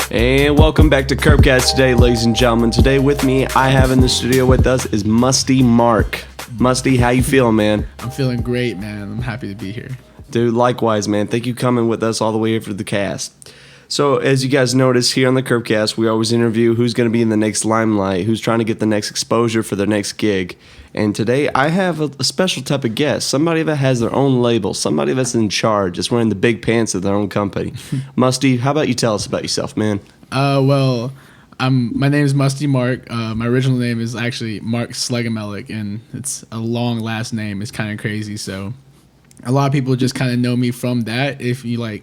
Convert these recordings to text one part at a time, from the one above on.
And welcome back to KirbKast today, ladies and gentlemen. Today with me, I have in the studio with us is Musty Mark. Musty, how you feeling, man? I'm feeling great, man. I'm happy to be here. Dude, likewise, man. Thank you for coming with us all the way here for the cast. So, as you guys notice here on the KirbKast, we always interview who's going to be in the next limelight, who's trying to get the next exposure for their next gig. And today, I have a special type of guest, somebody that has their own label, somebody that's in charge, that's wearing the big pants of their own company. Musty, how about you tell us about yourself, man? My name is Musty Mark. My original name is actually Mark Slegamelik, and it's a long last name. It's kind of crazy. So, a lot of people just kind of know me from that. If you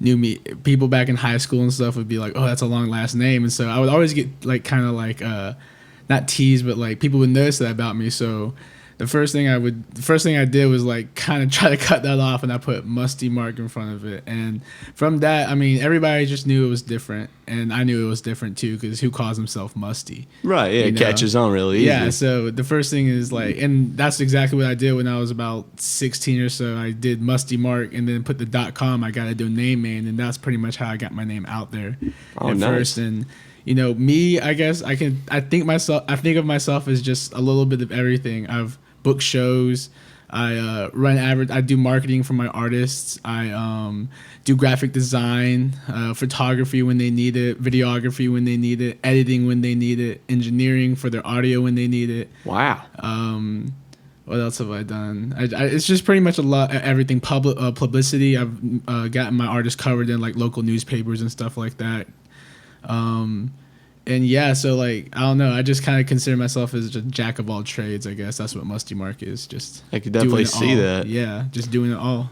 knew me, people back in high school and stuff would be like, "Oh, that's a long last name," and so I would always get not teased, but people would notice that about me. So the first thing I did was kind of try to cut that off, and I put Musty Mark in front of it. And from that, I mean, everybody just knew it was different, and I knew it was different too, because who calls himself Musty? Right, yeah, it catches on really easy. Yeah, so the first thing is and that's exactly what I did when I was about 16 or so. I did Musty Mark, and then put the .com. I got a domain name, and that's pretty much how I got my name out there first. And me, I guess I think of myself as just a little bit of everything. I've booked shows. I I do marketing for my artists. I do graphic design, photography when they need it, videography when they need it, editing when they need it, engineering for their audio when they need it. Wow. What else have I done? It's just pretty much a lot, everything. Publicity. I've gotten my artists covered in local newspapers and stuff like that. And yeah, so I don't know. I just kind of consider myself as a jack of all trades. I guess that's what Musty Mark is. Just I could definitely see that. Yeah, just doing it all.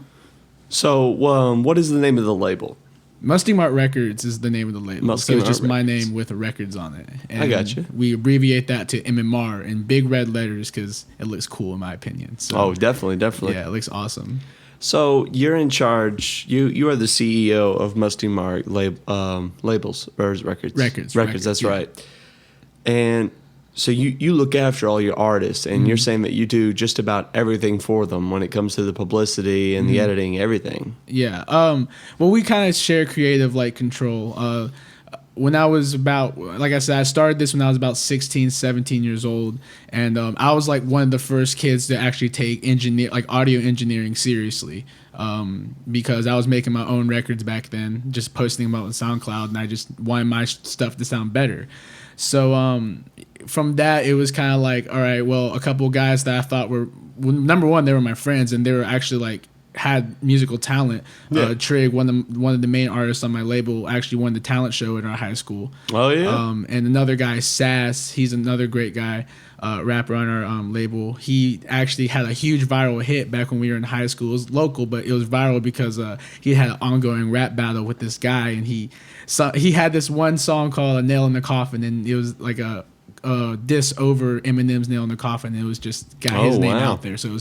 So, what is the name of the label? Musty Mark Records is the name of the label. So it's just my name with records on it. And I got you. We abbreviate that to MMR in big red letters because it looks cool in my opinion. So, definitely. Yeah, it looks awesome. So you're in charge. You are the CEO of Musty Mark labels or records. Records. That's right. And so you look after all your artists, and you're saying that you do just about everything for them when it comes to the publicity and the editing, everything. Yeah. Well, we kind of share creative control. When I was about, like I said, I started this when I was about 16, 17 years old. And I was one of the first kids to actually take audio engineering seriously. Because I was making my own records back then, just posting them out on SoundCloud, and I just wanted my stuff to sound better. So from that, it was kind of all right, well, a couple of guys that I thought were, number one, they were my friends, and they were actually had musical talent. Yeah. Trig, one of the main artists on my label, actually won the talent show at our high school. Oh yeah. And another guy, Sass, he's another great guy, rapper on our label. He actually had a huge viral hit back when we were in high school. It was local, but it was viral because he had an ongoing rap battle with this guy, and he had this one song called "A Nail in the Coffin," and it was a diss over Eminem's "Nail in the Coffin." And it was just got his name out there, so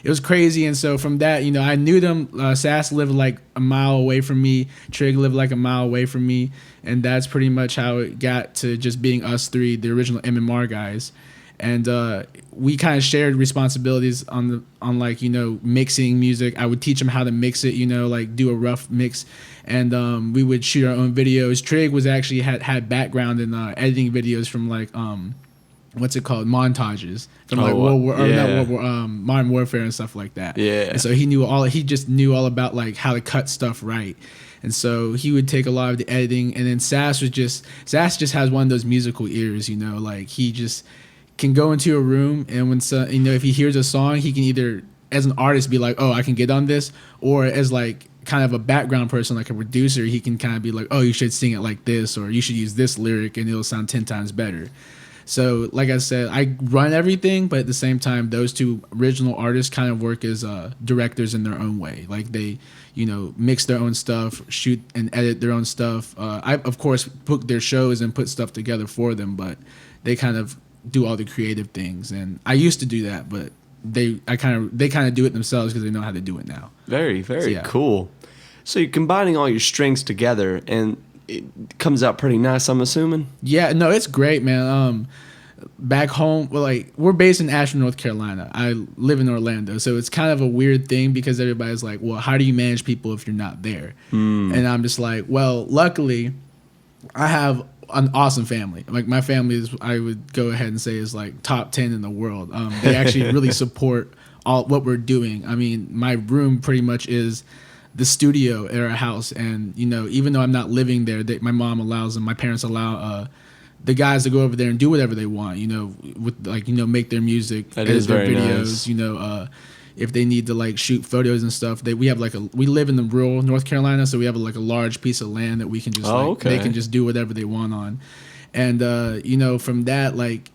it was crazy. And so from that, I knew them. Sass lived a mile away from me. Trig lived a mile away from me. And that's pretty much how it got to just being us three, the original MMR guys. And we kind of shared responsibilities on mixing music. I would teach them how to mix it, do a rough mix. And we would shoot our own videos. Trig was actually had background in editing videos from what's it called? Montages from World War, Modern Warfare and stuff like that. Yeah. And so he just knew all about how to cut stuff right. And so he would take a lot of the editing. And then Sass just has one of those musical ears, he just can go into a room, and when if he hears a song, he can either as an artist be oh, I can get on this, or as kind of a background person, a producer, he can kind of be oh, you should sing it like this, or you should use this lyric and it'll sound 10 times better. So, like I said, I run everything, but at the same time, those two original artists kind of work as directors in their own way. They, mix their own stuff, shoot and edit their own stuff. I, of course, book their shows and put stuff together for them, but they kind of do all the creative things. And I used to do that, but they kind of do it themselves because they know how to do it now. Very, very cool. So you're combining all your strengths together, and it comes out pretty nice, I'm assuming. Yeah, no, it's great, man. Back home, we're based in Asheville, North Carolina. I live in Orlando, so it's kind of a weird thing because everybody's well, how do you manage people if you're not there? And I'm just well, luckily, I have an awesome family. Like my family is, I would go ahead and say, is like top 10 in the world. They actually really support all what we're doing. I mean, my room pretty much is the studio at our house, and even though I'm not living there, my mom allows them. My parents allow the guys to go over there and do whatever they want. With make their music, that edit is their very videos. nice. If they need to like shoot photos and stuff, we live in the rural North Carolina, so we have a large piece of land that we can just they can just do whatever they want on, and from that, like,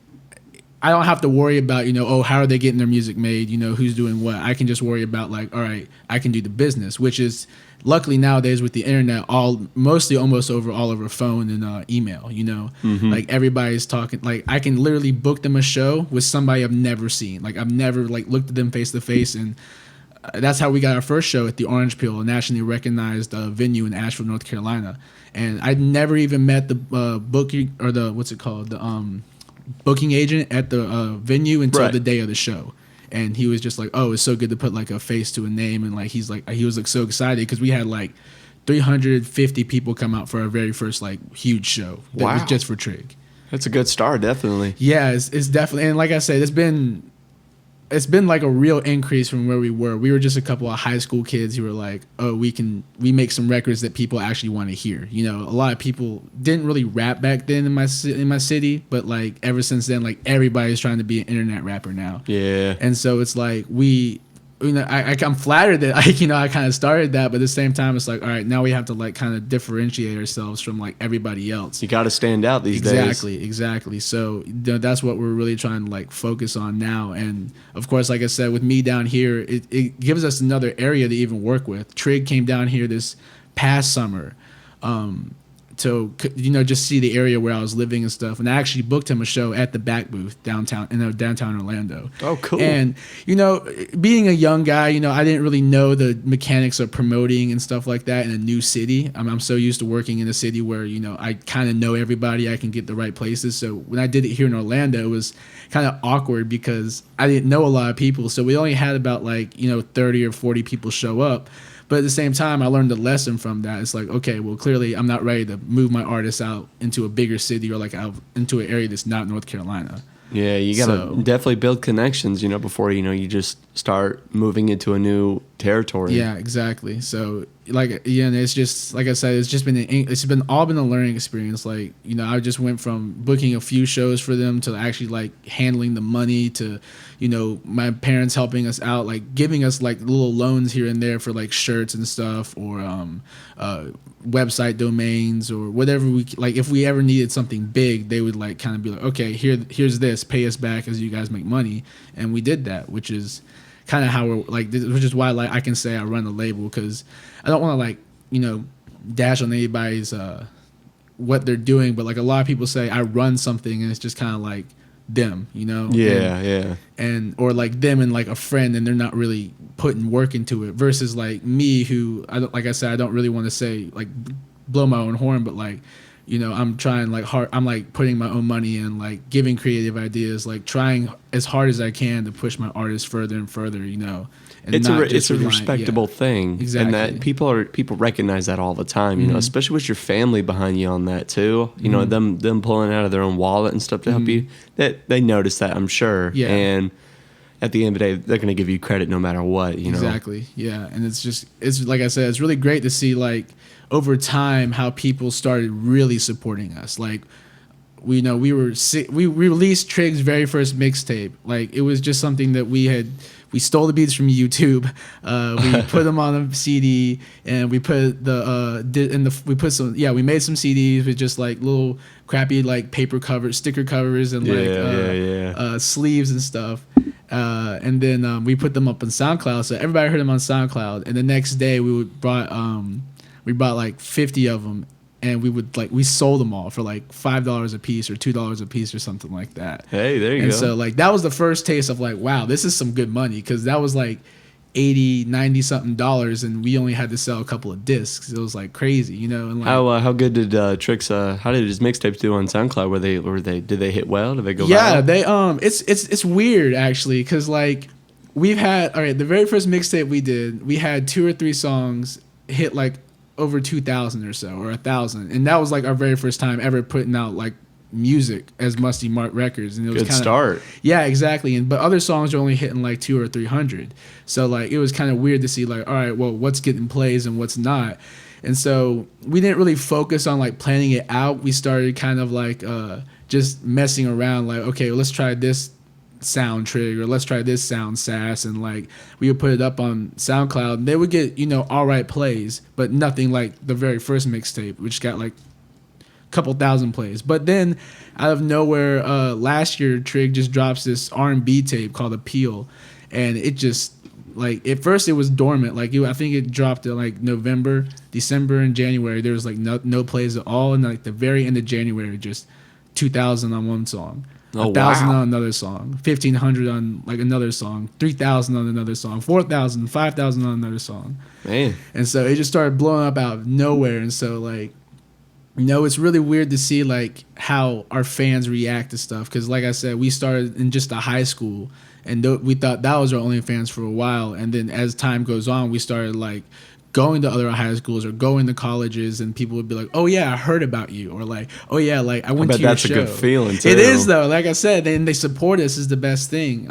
I don't have to worry about how are they getting their music made, who's doing what. I can just worry about like, all right, I can do the business, which is luckily nowadays with the internet mostly almost all over phone and email. Like everybody's talking. Like I can literally book them a show with somebody I've never seen. Like I've never like looked at them face to face, and that's how we got our first show at the Orange Peel, a nationally recognized venue in Asheville, North Carolina. And I'd never even met the booking or the booking agent at the venue until the day of the show. And he was just like, oh, it's so good to put like a face to a name. And like he was like so excited because we had like 350 people come out for our very first like huge show that was just for Trig. That's a good start, definitely. Yeah, it's definitely, and like I said, it's been like a real increase from where we were. We were just a couple of high school kids who were like, oh, we make some records that people actually want to hear. A lot of people didn't really rap back then in my city, but like ever since then, like everybody's trying to be an internet rapper now. Yeah. And so it's like I'm flattered that I kind of started that, but at the same time, it's like, all right, now we have to like kind of differentiate ourselves from like everybody else. You got to stand out these days. Exactly. So that's what we're really trying to like focus on now. And of course, like I said, with me down here, it gives us another area to even work with. Trig came down here this past summer. To just see the area where I was living and stuff, and I actually booked him a show at the Back Booth downtown Orlando. Oh, cool! And being a young guy, I didn't really know the mechanics of promoting and stuff like that in a new city. I'm so used to working in a city where I kind of know everybody, I can get the right places. So when I did it here in Orlando, it was kind of awkward because I didn't know a lot of people. So we only had about 30 or 40 people show up. But at the same time, I learned a lesson from that. It's like, okay, well, clearly I'm not ready to move my artists out into a bigger city or out into an area that's not North Carolina. Yeah, you got to definitely build connections, before, you just start moving into a new territory. Yeah, exactly. So, it's just, like I said, it's been all been a learning experience. I just went from booking a few shows for them to actually, handling the money to, my parents helping us out, giving us, little loans here and there for, shirts and stuff or website domains or whatever if we ever needed something big, they would, kind of be like, okay, here's this, pay us back as you guys make money. And we did that, which is kind of how we're which is why I can say I run the label, because I don't want to dash on anybody's what they're doing, but a lot of people say I run something and it's just kind of them, and or them and a friend, and they're not really putting work into it, versus me, who I said, I don't really want to say blow my own horn, but I'm trying hard. I'm putting my own money in, giving creative ideas, trying as hard as I can to push my artists further and further, And it's a respectable thing, exactly. And that people recognize that all the time, especially with your family behind you on that too. Them pulling out of their own wallet and stuff to help you. That they notice that, I'm sure. Yeah. And at the end of the day, they're going to give you credit no matter what. Exactly. Yeah. And it's like I said, it's really great to see over time how people started really supporting us. We released Trig's very first mixtape. It was just something that we stole the beats from YouTube. We put them on a CD, and we put we made some CDs with just little crappy paper covers, sticker covers, and sleeves and stuff. And then we put them up on SoundCloud, so everybody heard them on SoundCloud. And the next day we brought 50 of them, and we sold them all for $5 a piece or $2 a piece or something like that. Hey, there you go. And so that was the first taste of wow, this is some good money, because that was $80, 90 something dollars, and we only had to sell a couple of discs. It was crazy, And how good did Trix? How did his mixtapes do on SoundCloud? Did they hit well? Did they go? Yeah, viral? It's weird actually, because we've had the very first mixtape we did, we had 2 or 3 songs hit over 2,000 or so, or 1,000, and that was like our very first time ever putting out like music as Musty Mark Records, and it was Good start. Yeah, exactly. And but other songs are only hitting like 200 or 300, so like it was kind of weird to see like, all right, well, what's getting plays and what's not. And so we didn't really focus on like planning it out. We started kind of like just messing around, like, okay, well, let's try this sound trig, or let's try this sound sass, and like we would put it up on SoundCloud, and they would get, you know, all right plays, but nothing like the very first mixtape, which got like a couple thousand plays. But then out of nowhere, last year Trig just drops this R&B tape called Appeal, and it just, like, at first it was dormant. Like, I think it dropped in like November, December, and January. There was like no plays at all, and like the very end of January, just 2,000 on one song, 1,000 on another song, 1,500 on like another song, 3,000 on another song, 4,000, 5,000 on another song. Man. And so it just started blowing up out of nowhere. And so, like, you know, it's really weird to see like how our fans react to stuff, because like I said, we started in just a high school, and we thought that was our only fans for a while. And then as time goes on, we started like going to other high schools or going to colleges, and people would be like, "Oh yeah, I heard about you," or like, "Oh yeah, like I went to your show." That's a good feeling too. It is though. Like I said, and they support us is the best thing.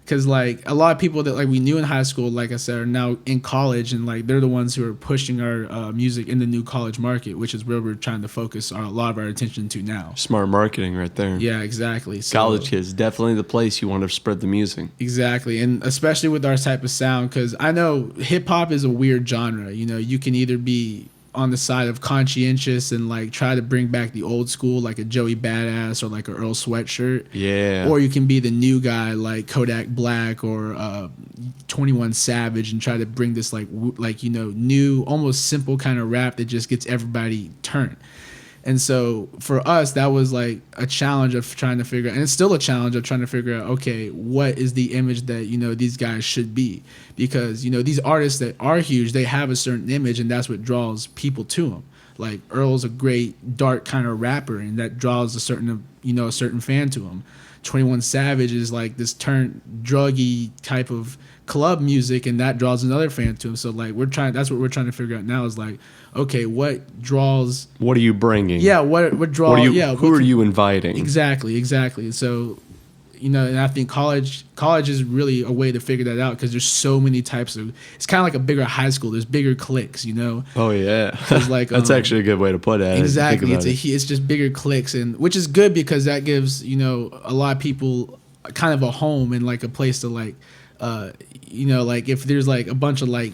Because like a lot of people that like we knew in high school, like I said, are now in college, and like they're the ones who are pushing our music in the new college market, which is where we're trying to focus a lot of our attention to now. Smart marketing right there. Yeah, exactly. So, college kids, definitely the place you want to spread the music. Exactly, and especially with our type of sound, because I know hip hop is a weird genre. You know, you can either be on the side of conscientious and like try to bring back the old school, like a Joey Badass or like a Earl Sweatshirt. Yeah. Or you can be the new guy like Kodak Black or 21 Savage and try to bring this like you know, new, almost simple kind of rap that just gets everybody turned. And so for us, that was like a challenge of trying to figure out, and it's still a challenge of trying to figure out, okay, what is the image that, you know, these guys should be? Because, you know, these artists that are huge, they have a certain image, and that's what draws people to them. Like Earl's a great dark kind of rapper, and that draws a certain fan to him. 21 Savage is like this turned druggy type of club music, and that draws another fan to him. So like that's what we're trying to figure out now, is like, okay, what draws? What are you bringing? Yeah, what draws? Who are you inviting? Exactly. So, you know, and I think college is really a way to figure that out, because there's so many types of. It's kind of like a bigger high school. There's bigger cliques, you know. Oh yeah, like that's actually a good way to put it. Exactly, it's just bigger cliques, and which is good because that gives, you know, a lot of people kind of a home and like a place to like, you know, like if there's like a bunch of like,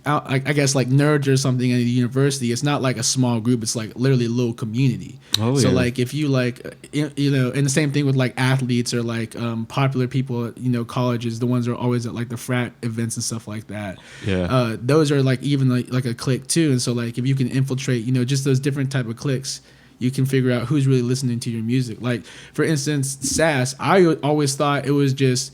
I guess like nerds or something in the university, it's not like a small group, it's like literally a little community. So like if you like, you know, and the same thing with like athletes or like popular people at, you know, colleges, the ones that are always at like the frat events and stuff like that. Yeah. Those are like even like a clique too. And so like if you can infiltrate, you know, just those different type of cliques, you can figure out who's really listening to your music. Like for instance, Sass, I always thought it was just,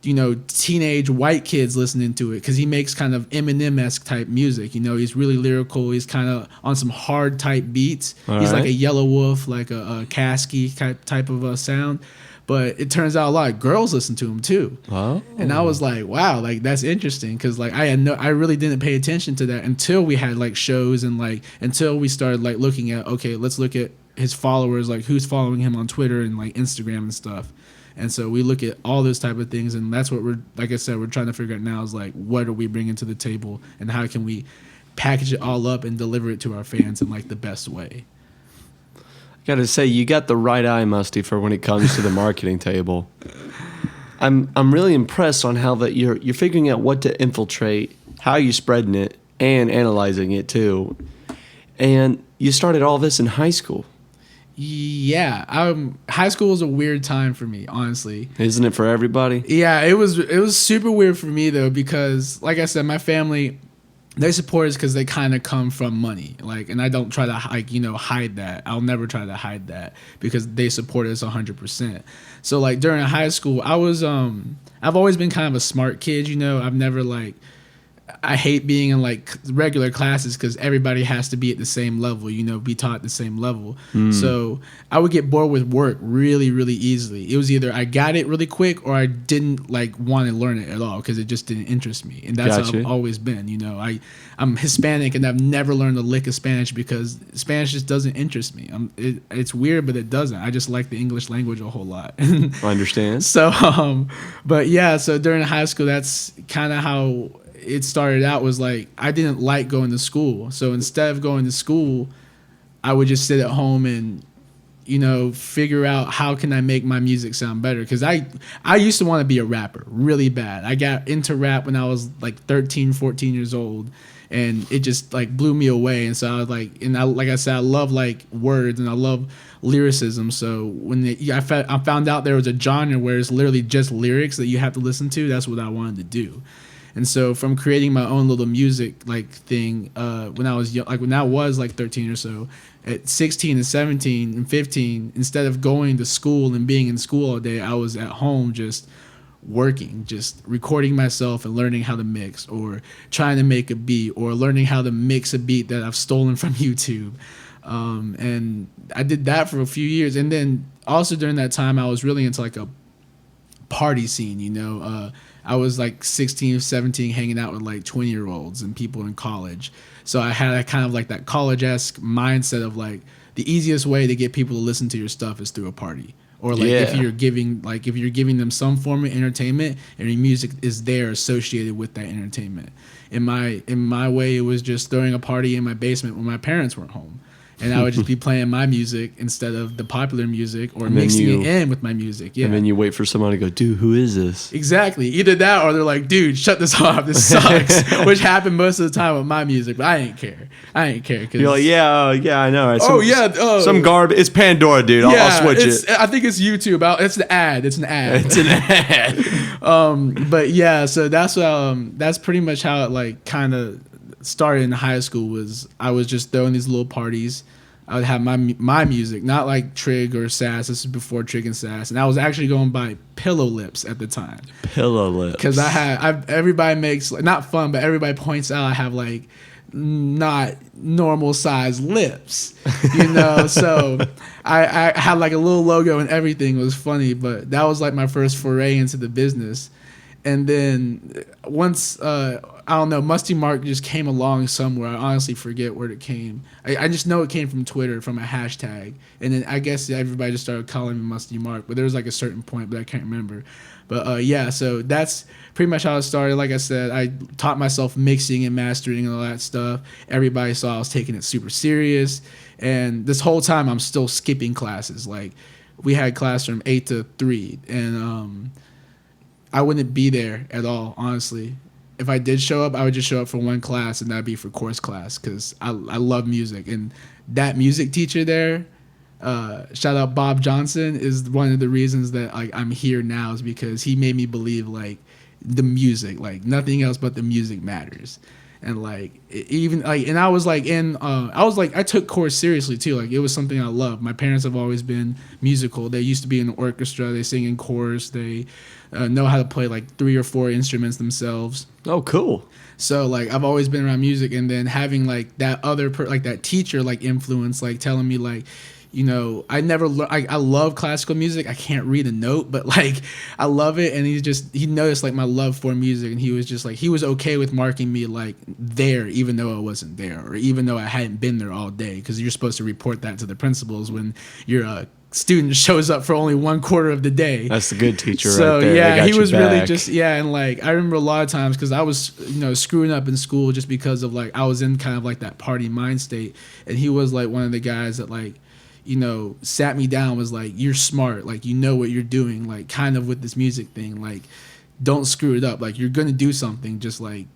you know, teenage white kids listening to it, because he makes kind of Eminem-esque type music. You know, he's really lyrical. He's kind of on some hard type beats. He's like a Yellow Wolf, like a Kasky type of sound. But it turns out a lot of girls listen to him too. Oh. And I was like, wow, like that's interesting, because like I really didn't pay attention to that until we had like shows, and like until we started like looking at, okay, let's look at his followers, like who's following him on Twitter and like Instagram and stuff. And so we look at all those type of things, and that's what we're, like I said, we're trying to figure out now, is like, what are we bringing to the table, and how can we package it all up and deliver it to our fans in like the best way. I gotta say, you got the right eye, Musty, for when it comes to the marketing table. I'm really impressed on how that you're figuring out what to infiltrate, how you're spreading it, and analyzing it too. And you started all this in high school. Yeah, high school was a weird time for me, honestly. Isn't it for everybody? Yeah, it was super weird for me though, because like I said, my family, they support us because they kind of come from money, like, and I don't try to like, you know, hide that. I'll never try to hide that, because they support us 100%. So like during high school, I was I've always been kind of a smart kid, you know. I've never like I hate being in like regular classes because everybody has to be at the same level, you know, be taught at the same level. So I would get bored with work really, really easily. It was either I got it really quick or I didn't like want to learn it at all because it just didn't interest me. And that's how I've always been, you know. I'm Hispanic and I've never learned a lick of Spanish because Spanish just doesn't interest me. It's weird, but it doesn't. I just like the English language a whole lot. I understand. So, but yeah, so during high school, that's kind of how it started out. Was like I didn't like going to school, so instead of going to school, I would just sit at home and, you know, figure out how can I make my music sound better. Because I used to want to be a rapper really bad. I got into rap when I was like 13, 14 years old, and it just like blew me away. And so I was like, and like I said, I love like words and I love lyricism. So when I found out there was a genre where it's literally just lyrics that you have to listen to, that's what I wanted to do. And so from creating my own little music like thing, when I was young, like when I was like 13 or so, at 16 and 17 and 15, instead of going to school and being in school all day, I was at home just working, just recording myself and learning how to mix, or trying to make a beat, or learning how to mix a beat that I've stolen from YouTube. And I did that for a few years. And then also during that time, I was really into like a party scene, you know. I was like 16 or 17 hanging out with like 20-year-olds and people in college. So I had a kind of like that college-esque mindset of like the easiest way to get people to listen to your stuff is through a party. Or like if you're giving them some form of entertainment and your music is there associated with that entertainment. In my way, it was just throwing a party in my basement when my parents weren't home. And I would just be playing my music instead of the popular music, or mixing it in with my music. Yeah. And then you wait for someone to go, dude, who is this? Exactly. Either that or they're like, dude, shut this off. This sucks. Which happened most of the time with my music, but I ain't care. You're like, yeah, I know. Some garbage. It's Pandora, dude. I'll switch it. I think it's YouTube. It's an ad. It's an ad. But yeah, so that's pretty much how it like kind of started in high school. I was just throwing these little parties. I would have my music, not like Trig or Sass. This is before Trig and Sass, and I was actually going by Pillow Lips at the time. Pillow Lips, because everybody makes not fun, but everybody points out I have like not normal size lips, you know. So I had like a little logo and everything. It was funny, but that was like my first foray into the business. And then once, I don't know, Musty Mark just came along somewhere. I honestly forget where it came. I just know it came from Twitter, from a hashtag. And then I guess everybody just started calling me Musty Mark. But there was like a certain point, but I can't remember. But yeah, so that's pretty much how it started. Like I said, I taught myself mixing and mastering and all that stuff. Everybody saw I was taking it super serious. And this whole time I'm still skipping classes. Like we had class from 8 to 3. And I wouldn't be there at all, honestly. If I did show up, I would just show up for one class, and that'd be for course class, because I love music. And that music teacher there, shout out Bob Johnson, is one of the reasons that like I'm here now, is because he made me believe like the music, like nothing else but the music matters. And like even like, and I was like I took chorus seriously too. Like it was something I loved. My parents have always been musical. They used to be in an orchestra. They sing in chorus. They know how to play like 3 or 4 instruments themselves. Oh, cool. So like I've always been around music, and then having like that other like that teacher like influence, like telling me like, you know, I love classical music. I can't read a note, but like I love it. And he noticed like my love for music, and he was just like, he was okay with marking me like there, even though I wasn't there, or even though I hadn't been there all day, because you're supposed to report that to the principals when you're a student shows up for only 1/4 of the day. That's the good teacher right there. So yeah, he was really just, and like I remember a lot of times, because I was, you know, screwing up in school just because of like I was in kind of like that party mind state, and he was like one of the guys that like, you know, sat me down, was like, you're smart, like you know what you're doing, like kind of with this music thing, like don't screw it up, like you're gonna do something, just like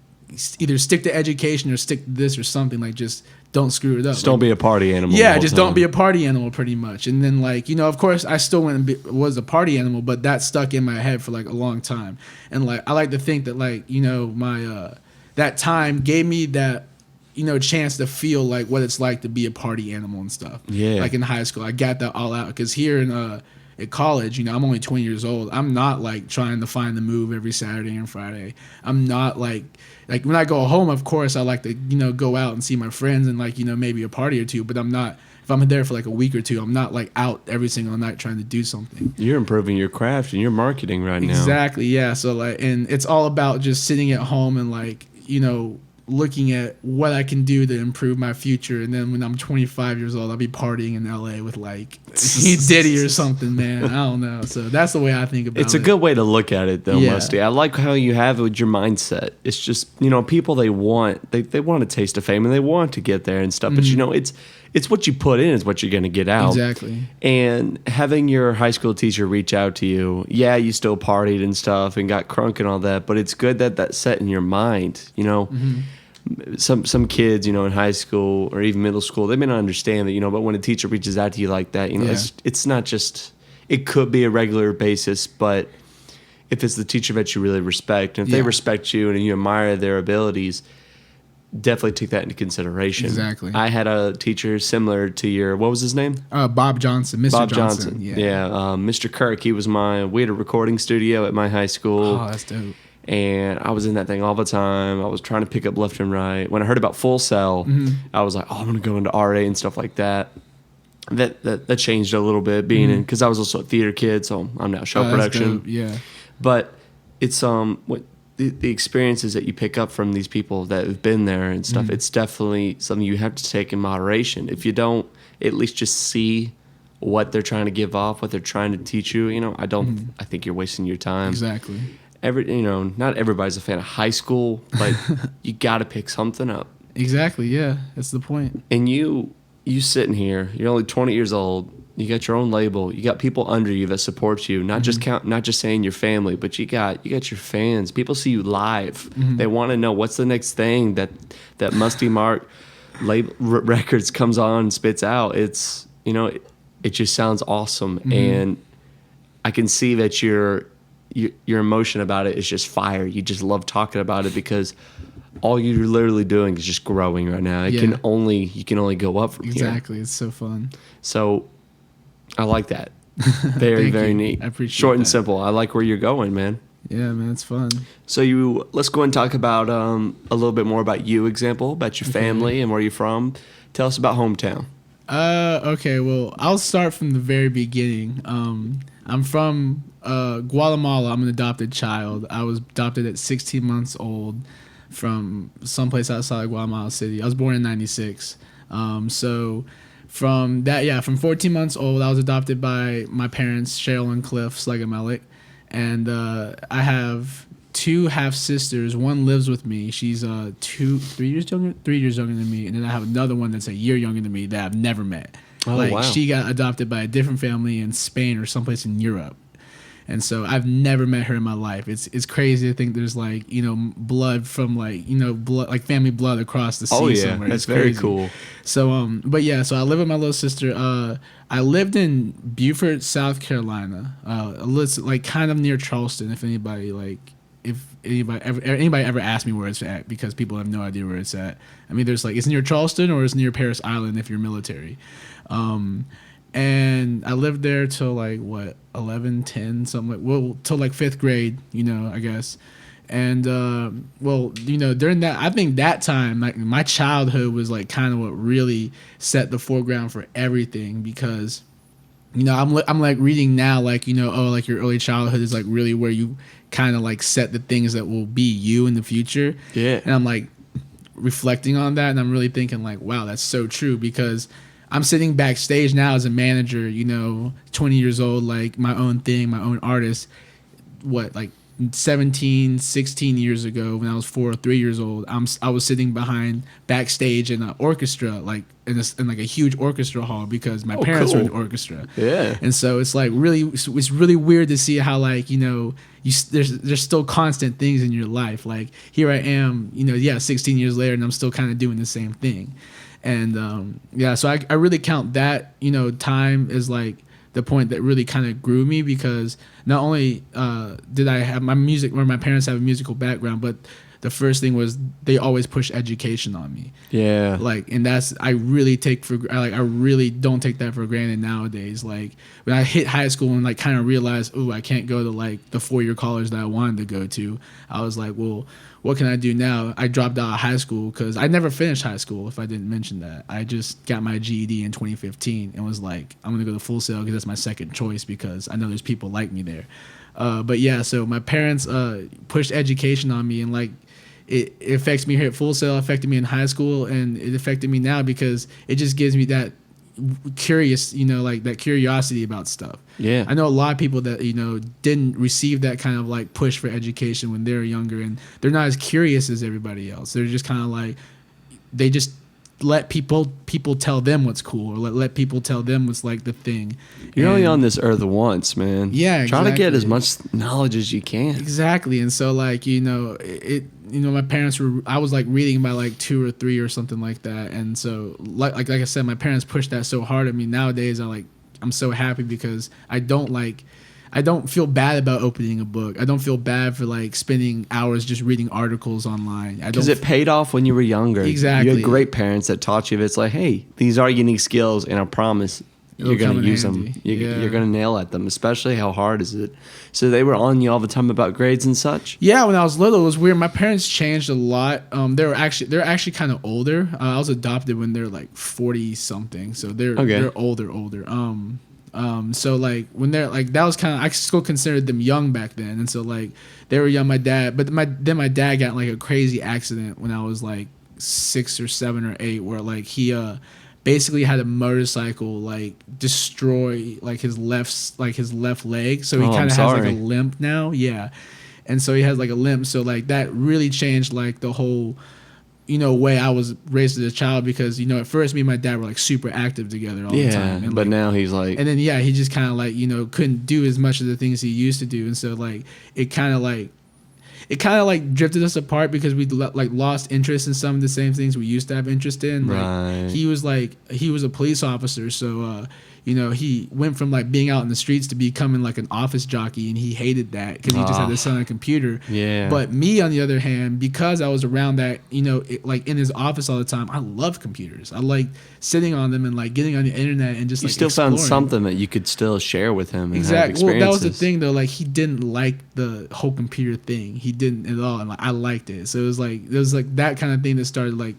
either stick to education or stick to this or something, like just don't screw it up. Just don't be a party animal. Yeah, just don't be a party animal, pretty much. And then like, you know, of course I still went and was a party animal, but that stuck in my head for like a long time. And like I like to think that like, you know, my that time gave me that, you know, chance to feel like what it's like to be a party animal and stuff. Yeah. Like in high school, I got that all out, because here at college, I'm only 20 years old. I'm not like trying to find the move every Saturday and Friday. I'm not like when I go home, of course, I like to, go out and see my friends and like, maybe a party or two, but I'm not, if I'm there for like a week or two, I'm not like out every single night trying to do something. You're improving your craft and your marketing right now. Exactly. Yeah. So like, and it's all about just sitting at home and like, looking at what I can do to improve my future. And then when I'm 25 years old, I'll be partying in LA with like Diddy or something, man. I don't know. So that's the way I think about it. It's a good way to look at it though, Musty. I like how you have it with your mindset. It's just, people they want a taste of fame and they want to get there and stuff. But it's what you put in is what you're going to get out. Exactly. And having your high school teacher reach out to you, you still partied and stuff and got crunk and all that, but it's good that that's set in your mind, Some kids, in high school or even middle school, they may not understand that, but when a teacher reaches out to you like that, it's not just, it could be a regular basis, but if it's the teacher that you really respect, and if they respect you and you admire their abilities, definitely take that into consideration. Exactly. I had a teacher similar to your, what was his name? Bob Johnson, Mr. Bob Johnson. Yeah. Mr. Kirk, he was we had a recording studio at my high school. Oh, that's dope. And I was in that thing all the time. I was trying to pick up left and right. When I heard about Full Sail, I was like, I'm going to go into RA and stuff like that. That changed a little bit being in, because I was also a theater kid, so I'm now show production. Yeah. But it's what the experiences that you pick up from these people that have been there and stuff, it's definitely something you have to take in moderation. If you don't at least just see what they're trying to give off, what they're trying to teach you, I think you're wasting your time. Exactly. Not everybody's a fan of high school, but you got to pick something up. Exactly. Yeah, that's the point. And you sitting here, you're only 20 years old. You got your own label. You got people under you that support you. Not just saying your family, but you got your fans. People see you live. They want to know what's the next thing that Musty Mark Records comes on and spits out. It's it just sounds awesome, and I can see that your emotion about it is just fire. You just love talking about it because all you're literally doing is just growing right now. You can only go up from here. Exactly. It's so fun. So I like that. Very, very neat. I appreciate Short and that. simple. I like where you're going, man. Yeah, man, it's fun. So let's go and talk about a little bit more about you, about your family and where you're from. Tell us about hometown. Okay, well, I'll start from the very beginning. I'm from Guatemala. I'm an adopted child. I was adopted at 16 months old from someplace outside of Guatemala City. I was born in 96. So from 14 months old, I was adopted by my parents, Cheryl and Cliff Slegamelik. And I have two half sisters. One lives with me. She's 3 years younger than me. And then I have another one that's a year younger than me that I've never met. Oh, wow. She got adopted by a different family in Spain or someplace in Europe. And so I've never met her in my life. It's crazy to think there's blood from blood, like family blood across the sea somewhere. That's very cool. So so I live with my little sister. I lived in Beaufort, South Carolina. Kind of near Charleston. If anybody ever asked me where it's at, because people have no idea where it's at. I mean, there's it's near Charleston or it's near Paris Island if you're military. And I lived there till 11, 10, something till 5th grade, I guess. And during that, I think that time, my childhood was kind of what really set the foreground for everything, because I'm reading now, your early childhood is really where you kind of set the things that will be you in the future. Yeah. And I'm reflecting on that, and I'm really thinking wow, that's so true, because I'm sitting backstage now as a manager, 20 years old, my own thing, my own artist. 17, 16 years ago, when I was 4 or 3 years old, I was sitting backstage in an orchestra, in a huge orchestra hall, because my parents were in the orchestra. Yeah. And so it's really weird to see how there's still constant things in your life. Here I am, 16 years later, and I'm still kind of doing the same thing. And so I really count that time as the point that really kind of grew me, because not only did I have my music, where my parents have a musical background, but the first thing was they always push education on me. Yeah. Like, and that's, I really don't take that for granted nowadays. Like, when I hit high school and like kind of realized, oh, I can't go to like the 4-year college that I wanted to go to, I was like, well, what can I do now? I dropped out of high school because I never finished high school, if I didn't mention that. I just got my GED in 2015 and was like, I'm going to go to Full Sail because that's my second choice because I know there's people like me there. But yeah, so my parents pushed education on me, and like it affects me here at Full Sail, affected me in high school, and it affected me now because it just gives me that curious, like that curiosity about stuff. Yeah. I know a lot of people that, didn't receive that kind of like push for education when they were younger, and they're not as curious as everybody else. They're just kind of like, they just let people tell them what's cool, or let people tell them what's like the thing. You're only on this earth once, man. Yeah, Try to get exactly. as much knowledge as you can. Exactly. And so like, my parents I was like reading by like 2 or 3 or something like that. And so like I said, my parents pushed that so hard at me. Nowadays I'm so happy because I don't feel bad about opening a book. I don't feel bad for like spending hours just reading articles online. Because it paid off when you were younger. Exactly. You had great parents that taught you. It's like, hey, these are unique skills, and I promise you're going to use them. You're going to nail at them, especially how hard is it. So they were on you all the time about grades and such? Yeah, when I was little, it was weird. My parents changed a lot. They're actually kind of older. I was adopted when they're like 40 something, so they're older. So like when they're like, that was kind of, I still considered them young back then, and so like they were young. My dad, but my dad got in, like a crazy accident when I was like 6 or 7 or 8, where like he basically had a motorcycle like destroy like his left leg, so he kind of has like a limp now. Yeah, and so he has like a limp. So like that really changed like the whole way I was raised as a child, because at first me and my dad were like super active together all the time. And, but like, now he's like, and then he just kind of like couldn't do as much of the things he used to do, and so like it kind of like drifted us apart because we like lost interest in some of the same things we used to have interest in. Like, right. He was a police officer, so he went from like being out in the streets to becoming like an office jockey, and he hated that because he just had to sit on a computer. Yeah. But me, on the other hand, because I was around that, like in his office all the time, I loved computers. I liked sitting on them and like getting on the internet and just you like still exploring. found something that you could still share with him. And exactly. Have well, that was the experiences. thing though. Like, he didn't like the whole computer thing. He didn't at all, and like I liked it. So it was like that kind of thing that started like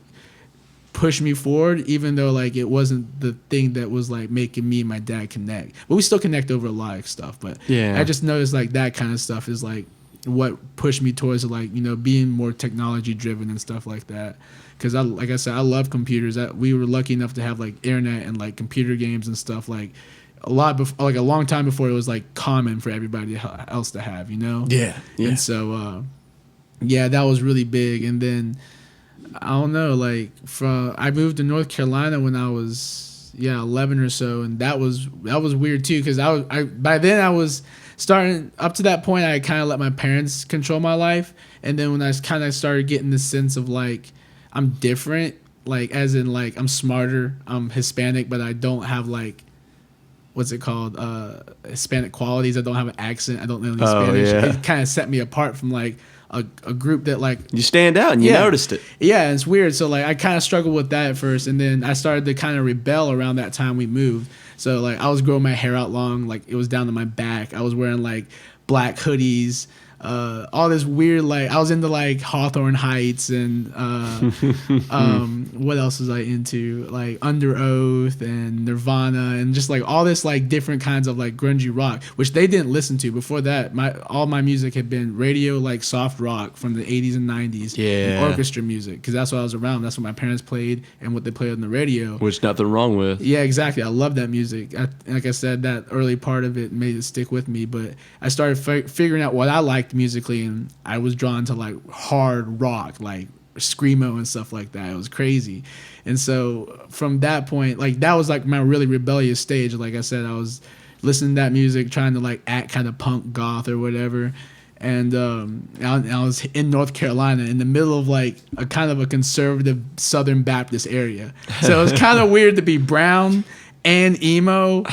push me forward, even though like it wasn't the thing that was like making me and my dad connect. But we still connect over a lot of stuff. But yeah, I just noticed like that kind of stuff is like what pushed me towards like being more technology driven and stuff like that. Because like I said, I love computers. We were lucky enough to have like internet and like computer games and stuff like a long time before it was like common for everybody else to have. Yeah. And so that was really big. And then I don't know, like I moved to North Carolina when I was 11 or so, and that was weird too, because by then I was starting, up to that point I kind of let my parents control my life, and then when I kind of started getting the sense of like I'm different, like as in like I'm smarter, I'm Hispanic, but I don't have like what's it called, Hispanic qualities. I don't have an accent. I don't know any Spanish. Yeah. It kind of set me apart from like a group that like you stand out and you noticed it. Yeah, it's weird. So like I kind of struggled with that at first, and then I started to kind of rebel around that time we moved. So like I was growing my hair out long, like it was down to my back. I was wearing like black hoodies, all this weird, like I was into like Hawthorne Heights and what else was I into, like Under Oath and Nirvana and just like all this like different kinds of like grungy rock, which they didn't listen to. Before that, all my music had been radio, like soft rock from the 80s and 90s, and orchestra music, because that's what I was around. That's what my parents played and what they played on the radio, which nothing wrong with. Yeah, exactly. I love that music. Like I said, that early part of it made it stick with me, but I started figuring out what I liked musically, and I was drawn to like hard rock, like screamo and stuff like that. It was crazy. And so from that point, like that was like my really rebellious stage. Like I said, I was listening to that music, trying to like act kind of punk goth or whatever. And I was in North Carolina in the middle of like a kind of a conservative Southern Baptist area. So it was kind of weird to be brown and emo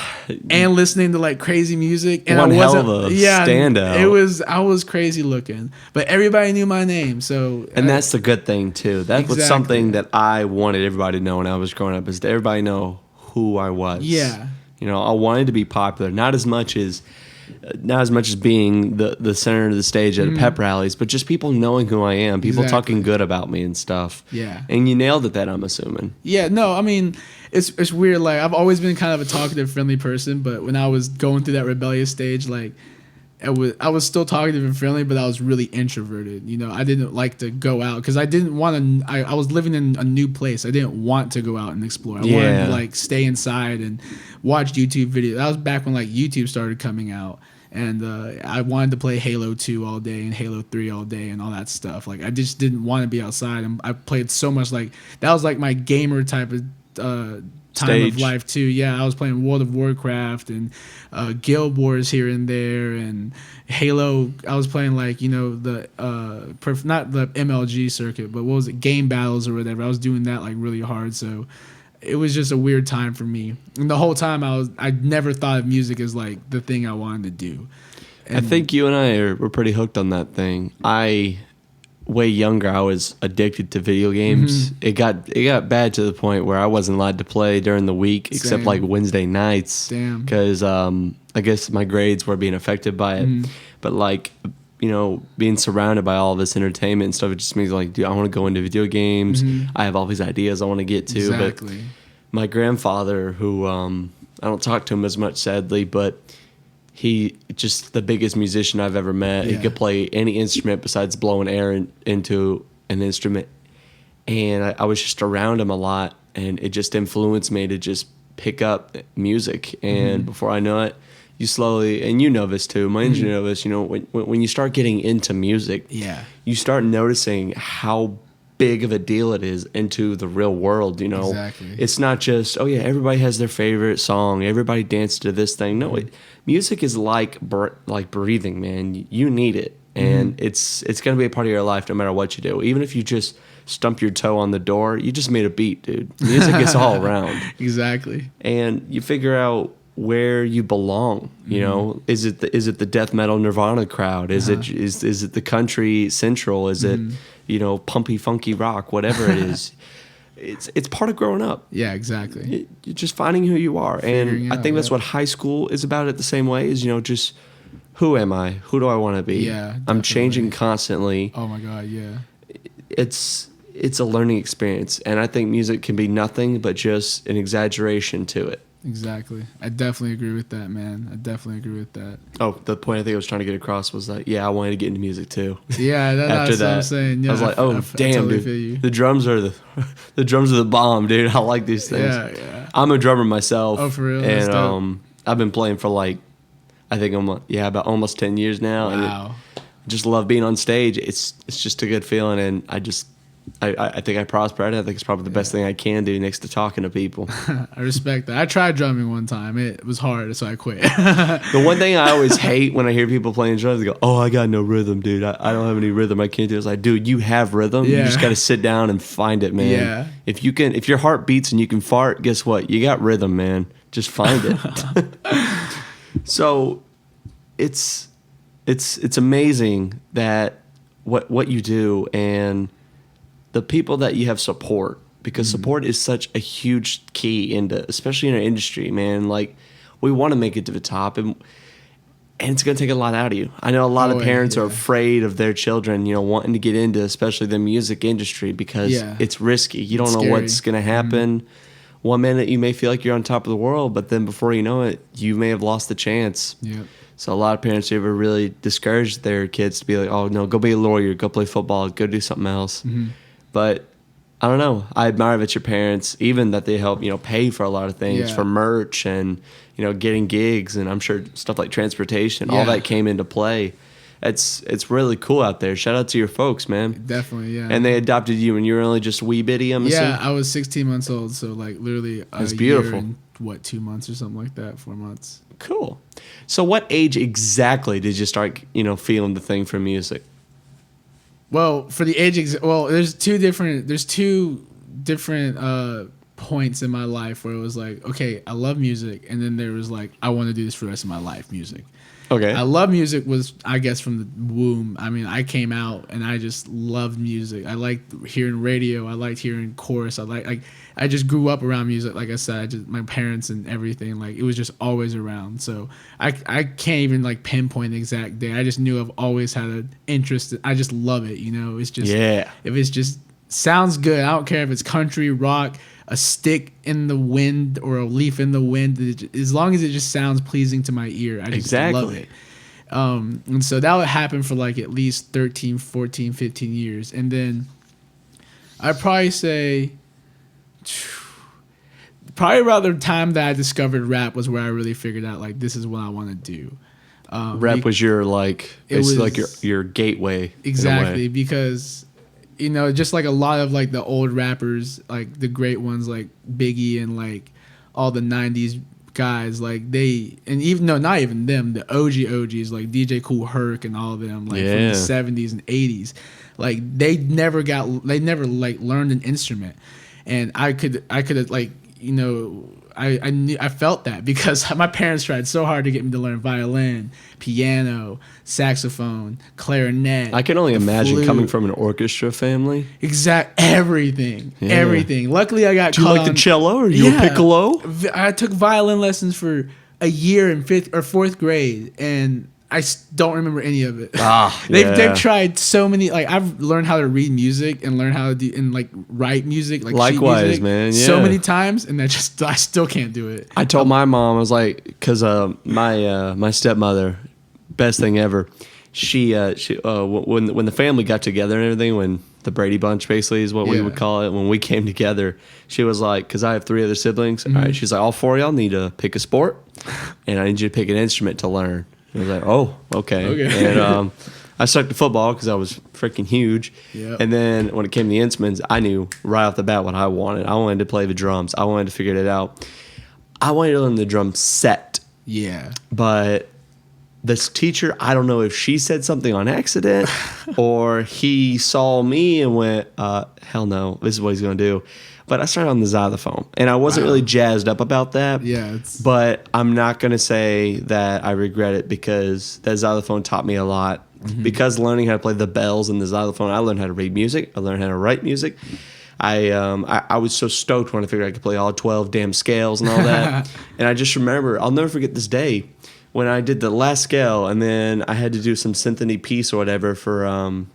and listening to like crazy music. And One I hell wasn't, of a standout. I was crazy looking, but everybody knew my name. So And that's the good thing too. That was Exactly. something that I wanted everybody to know when I was growing up, is to everybody know who I was. Yeah. You know, I wanted to be popular, not as much as being the center of the stage at pep rallies, but just people knowing who I am, people Exactly. talking good about me and stuff. Yeah. And you nailed it, that I'm assuming. Yeah, no, I mean, it's weird. Like, I've always been kind of a talkative, friendly person, but when I was going through that rebellious stage, like, I was still talkative and friendly, but I was really introverted. You know, I didn't like to go out because I didn't want to. I was living in a new place. I didn't want to go out and explore. I wanted to like stay inside and watch YouTube videos. That was back when like YouTube started coming out. And I wanted to play Halo 2 all day and Halo 3 all day and all that stuff. Like, I just didn't want to be outside. And I played so much, like, that was like my gamer type of time Stage. of life too. Yeah, I was playing World of Warcraft and Guild Wars here and there, and Halo. I was playing like, you know, the not the MLG circuit, but what was it, game battles or whatever. I was doing that like really hard. So it was just a weird time for me. And the whole time I never thought of music as like the thing I wanted to do. And I think you and I were pretty hooked on that thing. Way younger, I was addicted to video games. It got bad to the point where I wasn't allowed to play during the week except Same. like Wednesday nights. Damn. Because I guess my grades were being affected by it. But like, you know, being surrounded by all this entertainment and stuff, it just means like, dude, I want to go into video games. I have all these ideas I want to get to. Exactly. But my grandfather, who I don't talk to him as much, sadly, but he just the biggest musician I've ever met. Yeah. He could play any instrument besides blowing air into an instrument. And I was just around him a lot, and it just influenced me to just pick up music. And before I know it, you slowly, and you know this too, my engineer know this, you know, when you start getting into music, Yeah. you start noticing how big of a deal it is into the real world. You know, Exactly. It's not just, oh yeah, everybody has their favorite song, everybody dances to this thing. No, music is like breathing, man. You need it, and it's gonna be a part of your life no matter what you do. Even if you just stump your toe on the door, you just made a beat, dude. Music is all around. Exactly. And you figure out where you belong. You know, is it the death metal Nirvana crowd? Is it the country central? Is it, you know, pumpy funky rock? Whatever it is, it's part of growing up. Yeah, exactly. You're just finding who you are, Figuring and I out, think that's yeah. what high school is about. It the same way, is, you know, just who am I? Who do I want to be? Yeah, I'm definitely. changing constantly. Oh my God, yeah. It's a learning experience, and I think music can be nothing but just an exaggeration to it. Exactly. I definitely agree with that, man. I definitely agree with that. Oh, the point I think I was trying to get across was that, yeah, I wanted to get into music too. Yeah, that's what I'm saying. Yeah, I was like, oh, I damn, totally feel dude, you. the drums are the bomb, dude. I like these things. Yeah, yeah. I'm a drummer myself. Oh, for real? That's And dope. I've been playing for like, I think about almost 10 years now. Wow. And I just love being on stage. It's just a good feeling, and I think I prosper at it. I think it's probably the best thing I can do next to talking to people. I respect that. I tried drumming one time. It was hard, so I quit. The one thing I always hate when I hear people playing drums, they go, "Oh, I got no rhythm, dude. I don't have any rhythm. I can't do it." It's like, dude, you have rhythm. You Yeah. just got to sit down and find it, man. Yeah. If your heart beats and you can fart, guess what? You got rhythm, man. Just find it. So, it's amazing that what you do, and the people that you have support, because support is such a huge key especially in our industry, man. Like, we want to make it to the top, and it's going to take a lot out of you. I know a lot of parents are afraid of their children, you know, wanting to get into especially the music industry because it's risky. You don't know scary. what's going to happen. One minute you may feel like you're on top of the world, but then before you know it, you may have lost the chance. Yep. So a lot of parents ever really discourage their kids to be like, oh, no, go be a lawyer, go play football, go do something else. But I don't know. I admire that your parents, even that they help, you know, pay for a lot of things, Yeah. for merch and, you know, getting gigs, and I'm sure stuff like transportation, all Yeah. that came into play. It's really cool out there. Shout out to your folks, man. Definitely, yeah. And they adopted you when you were only just a wee bitty, I'm yeah, assuming? I was 16 months old, so like literally That's a beautiful. year and 2 months or something like that, 4 months. Cool. So what age exactly did you start, you know, feeling the thing for music? Well, for the age, there's two different points in my life where it was like, okay, I love music, and then there was like, I want to do this for the rest of my life, music. Okay. I love music was, I guess, from the womb. I mean, I came out and I just loved music. I liked hearing radio. I liked hearing chorus. I just grew up around music. Like I said, my parents and everything, like it was just always around. So I can't even like pinpoint the exact day. I just knew I've always had an interest. I just love it. You know, it's just, if it's just sounds good. I don't care if it's country, rock, a stick in the wind or a leaf in the wind. As long as it just sounds pleasing to my ear, I just love it. And so that would happen for like at least 13, 14, 15 years. And then I'd probably say around the time that I discovered rap was where I really figured out like this is what I want to do. Rap was your like, it's like your gateway. Exactly, because you know, just like a lot of like the old rappers, like the great ones like Biggie and like all the 90s guys, like they, and even no, not even them, the OGs like DJ Kool Herc and all of them, like from the 70s and 80s, like they never like learned an instrument. And I could like, you know, I felt that because my parents tried so hard to get me to learn violin, piano, saxophone, clarinet. I can only imagine flute. coming from an orchestra family. Everything. Luckily, I got. Do you like the cello or you a piccolo? I took violin lessons for a year in 5th or 4th grade, and I don't remember any of it. They've tried so many. Like I've learned how to read music and learn how to do and like write music. Like likewise, sheet music, man. Yeah. So many times, and I still can't do it. I told my mom, I was like, because my stepmother, best thing ever. She when the family got together and everything, when the Brady Bunch basically is what we would call it, when we came together, she was like, because I have 3 other siblings. Mm-hmm. All right, she's like, all 4 of y'all need to pick a sport, and I need you to pick an instrument to learn. I was like, oh, okay. And I stuck to football because I was freaking huge. Yep. And then when it came to the instruments, I knew right off the bat what I wanted. I wanted to play the drums. I wanted to figure it out. I wanted to learn the drum set. Yeah. But this teacher, I don't know if she said something on accident or he saw me and went, hell no, this is what he's going to do. But I started on the xylophone, and I wasn't really jazzed up about that. Yeah, but I'm not going to say that I regret it because that xylophone taught me a lot. Mm-hmm. Because learning how to play the bells in the xylophone, I learned how to read music. I learned how to write music. I was so stoked when I figured I could play all 12 damn scales and all that. And I just remember, I'll never forget this day, when I did the last scale, and then I had to do some symphony piece or whatever for,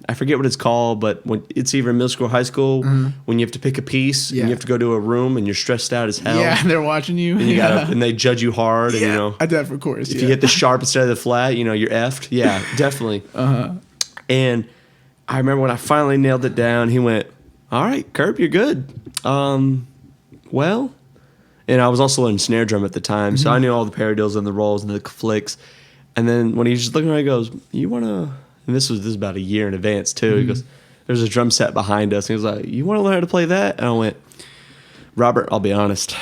I forget what it's called, but when it's either middle school or high school, when you have to pick a piece, and you have to go to a room, and you're stressed out as hell. Yeah, and they're watching you. And, and they judge you hard, and, you know. I did that for chorus, If you hit the sharp instead of the flat, you know, you're effed. Yeah, definitely. And I remember when I finally nailed it down, he went, all right, Kirb, you're good. Well... And I was also learning snare drum at the time, so I knew all the paradiddles and the rolls and the flicks. And then when he was just looking around, he goes, you want to... And this was about a year in advance, too. He goes, there's a drum set behind us. And he was like, you want to learn how to play that? And I went, Robert, I'll be honest.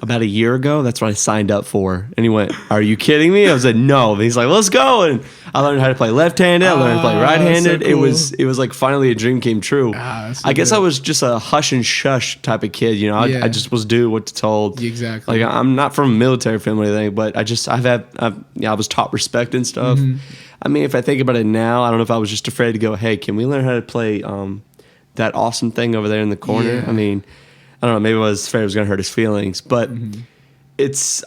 About a year ago, that's what I signed up for. And he went, are you kidding me? I was like, no. And he's like, let's go. And I learned how to play left-handed. I learned how to play right-handed. So cool. It was like finally a dream came true. I guess I was just a hush and shush type of kid. You know, I just was do what told. Exactly. Like I'm not from a military family or anything, but I was taught respect and stuff. I mean, if I think about it now, I don't know if I was just afraid to go, hey, can we learn how to play that awesome thing over there in the corner? Yeah. I mean, I don't know, maybe I was afraid it was going to hurt his feelings, but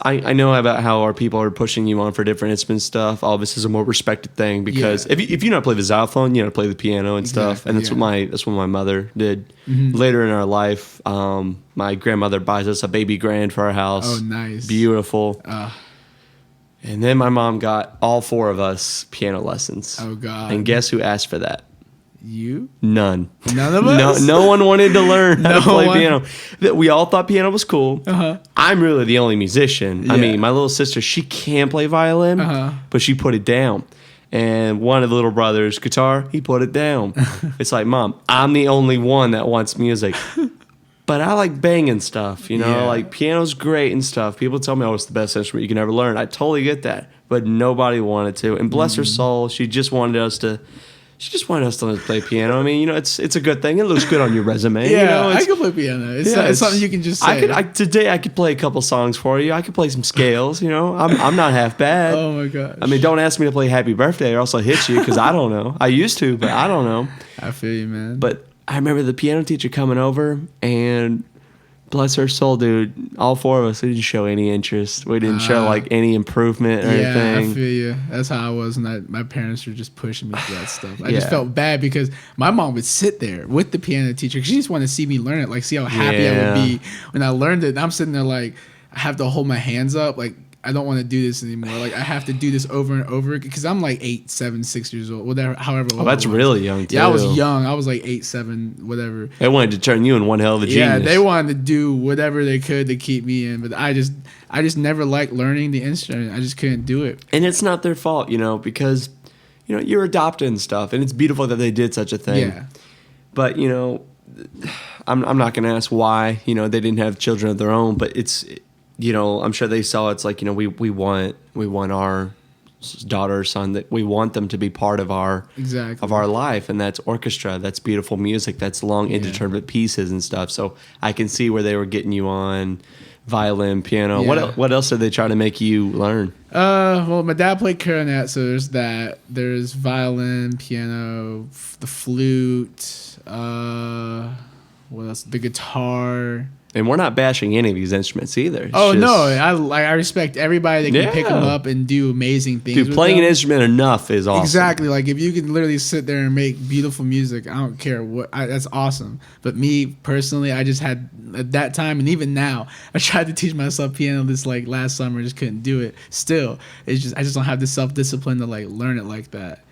I know about how our people are pushing you on for different instrument stuff. All this is a more respected thing because if you know how to play the xylophone, you know how to play the piano and stuff, and that's what my mother did. Later in our life, my grandmother buys us a baby grand for our house. Oh, nice, beautiful. And then my mom got all 4 of us piano lessons. Oh God! And guess who asked for that? You? None of us? No one wanted to learn how to play piano. We all thought piano was cool. I'm really the only musician. Yeah. I mean, my little sister, she can play violin, but she put it down. And one of the little brothers, guitar, he put it down. It's like, Mom, I'm the only one that wants music. But I like banging stuff, you know? Like, piano's great and stuff. People tell me, oh, it's the best instrument you can ever learn. I totally get that. But nobody wanted to. And bless her soul, she just wanted us to she just wanted us to play piano. I mean, it's a good thing. It looks good on your resume. Yeah, I can play piano. It's something you can just say. Today I could play a couple songs for you. I could play some scales. I'm not half bad. Oh my gosh. I mean, don't ask me to play Happy Birthday or else I'll hit you because I don't know. I used to, but I don't know. I feel you, man. But I remember the piano teacher coming over and. Bless her soul, dude. All four of us, we didn't show any interest. We didn't show like any improvement or anything. Yeah, I feel you. That's how I was, and my parents were just pushing me for that stuff. I just felt bad because my mom would sit there with the piano teacher because she just wanted to see me learn it, like see how happy I would be when I learned it. And I'm sitting there like I have to hold my hands up, like I don't want to do this anymore. Like I have to do this over and over because I'm like 8, 7, 6 years old, whatever, however old. Oh, that's really young too. Yeah, I was young. I was like 8, 7, whatever. They wanted to turn you in one hell of a genius. Yeah, they wanted to do whatever they could to keep me in, but I just never liked learning the instrument. I just couldn't do it. And it's not their fault, because you're adopted and stuff, and it's beautiful that they did such a thing. Yeah. But I'm not gonna ask why they didn't have children of their own, but it's. I'm sure they saw it's like, we want our daughter or son that we want them to be part of our life, and that's orchestra, that's beautiful music, that's long indeterminate pieces and stuff. So I can see where they were getting you on violin, piano. Yeah. What else did they try to make you learn? Well, my dad played clarinet, so there's that. There's violin, piano, the flute. What else? The guitar. And we're not bashing any of these instruments either. It's no, I respect everybody that can pick them up and do amazing things. Dude, playing an instrument enough is awesome. Exactly. Like if you can literally sit there and make beautiful music, I don't care what. That's awesome. But me personally, I just had at that time and even now, I tried to teach myself piano this like last summer, just couldn't do it. Still, I just don't have the self-discipline to like learn it like that.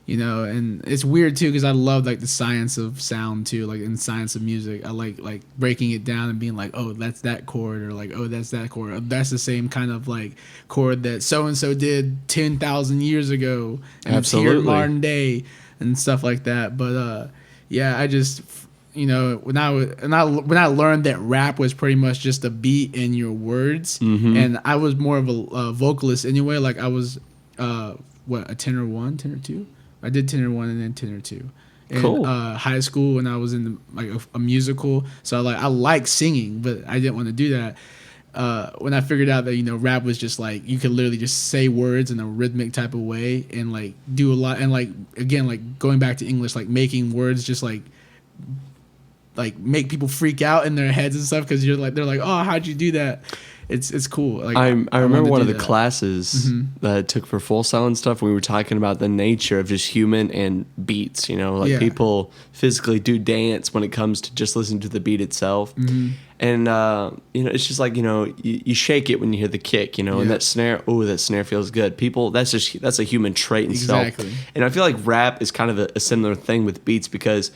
And it's weird too because I love like the science of sound too, like in science of music. I like breaking it down and being like, oh, that's that chord, or like, oh, that's that chord. Or, that's the same kind of like chord that so and so did 10,000 years ago, and Absolutely. it's here in modern day and stuff like that. But I just when I learned that rap was pretty much just a beat in your words, and I was more of a vocalist anyway. Like I was a tenor 1, tenor 2. I did tenor 1 and then tenor 2 in high school when I was in a musical. So I like singing, but I didn't want to do that. When I figured out that rap was just like you could literally just say words in a rhythmic type of way and like do a lot, and like again like going back to English, like making words just like make people freak out in their heads and stuff because they're like, oh, how'd you do that? It's cool. Like I remember one of the classes that I took for full sail and stuff. We were talking about the nature of just human and beats. People physically do dance when it comes to just listening to the beat itself. And it's just like you shake it when you hear the kick. And that snare. Oh, that snare feels good. People, that's a human trait in itself. And I feel like rap is kind of a similar thing with beats because.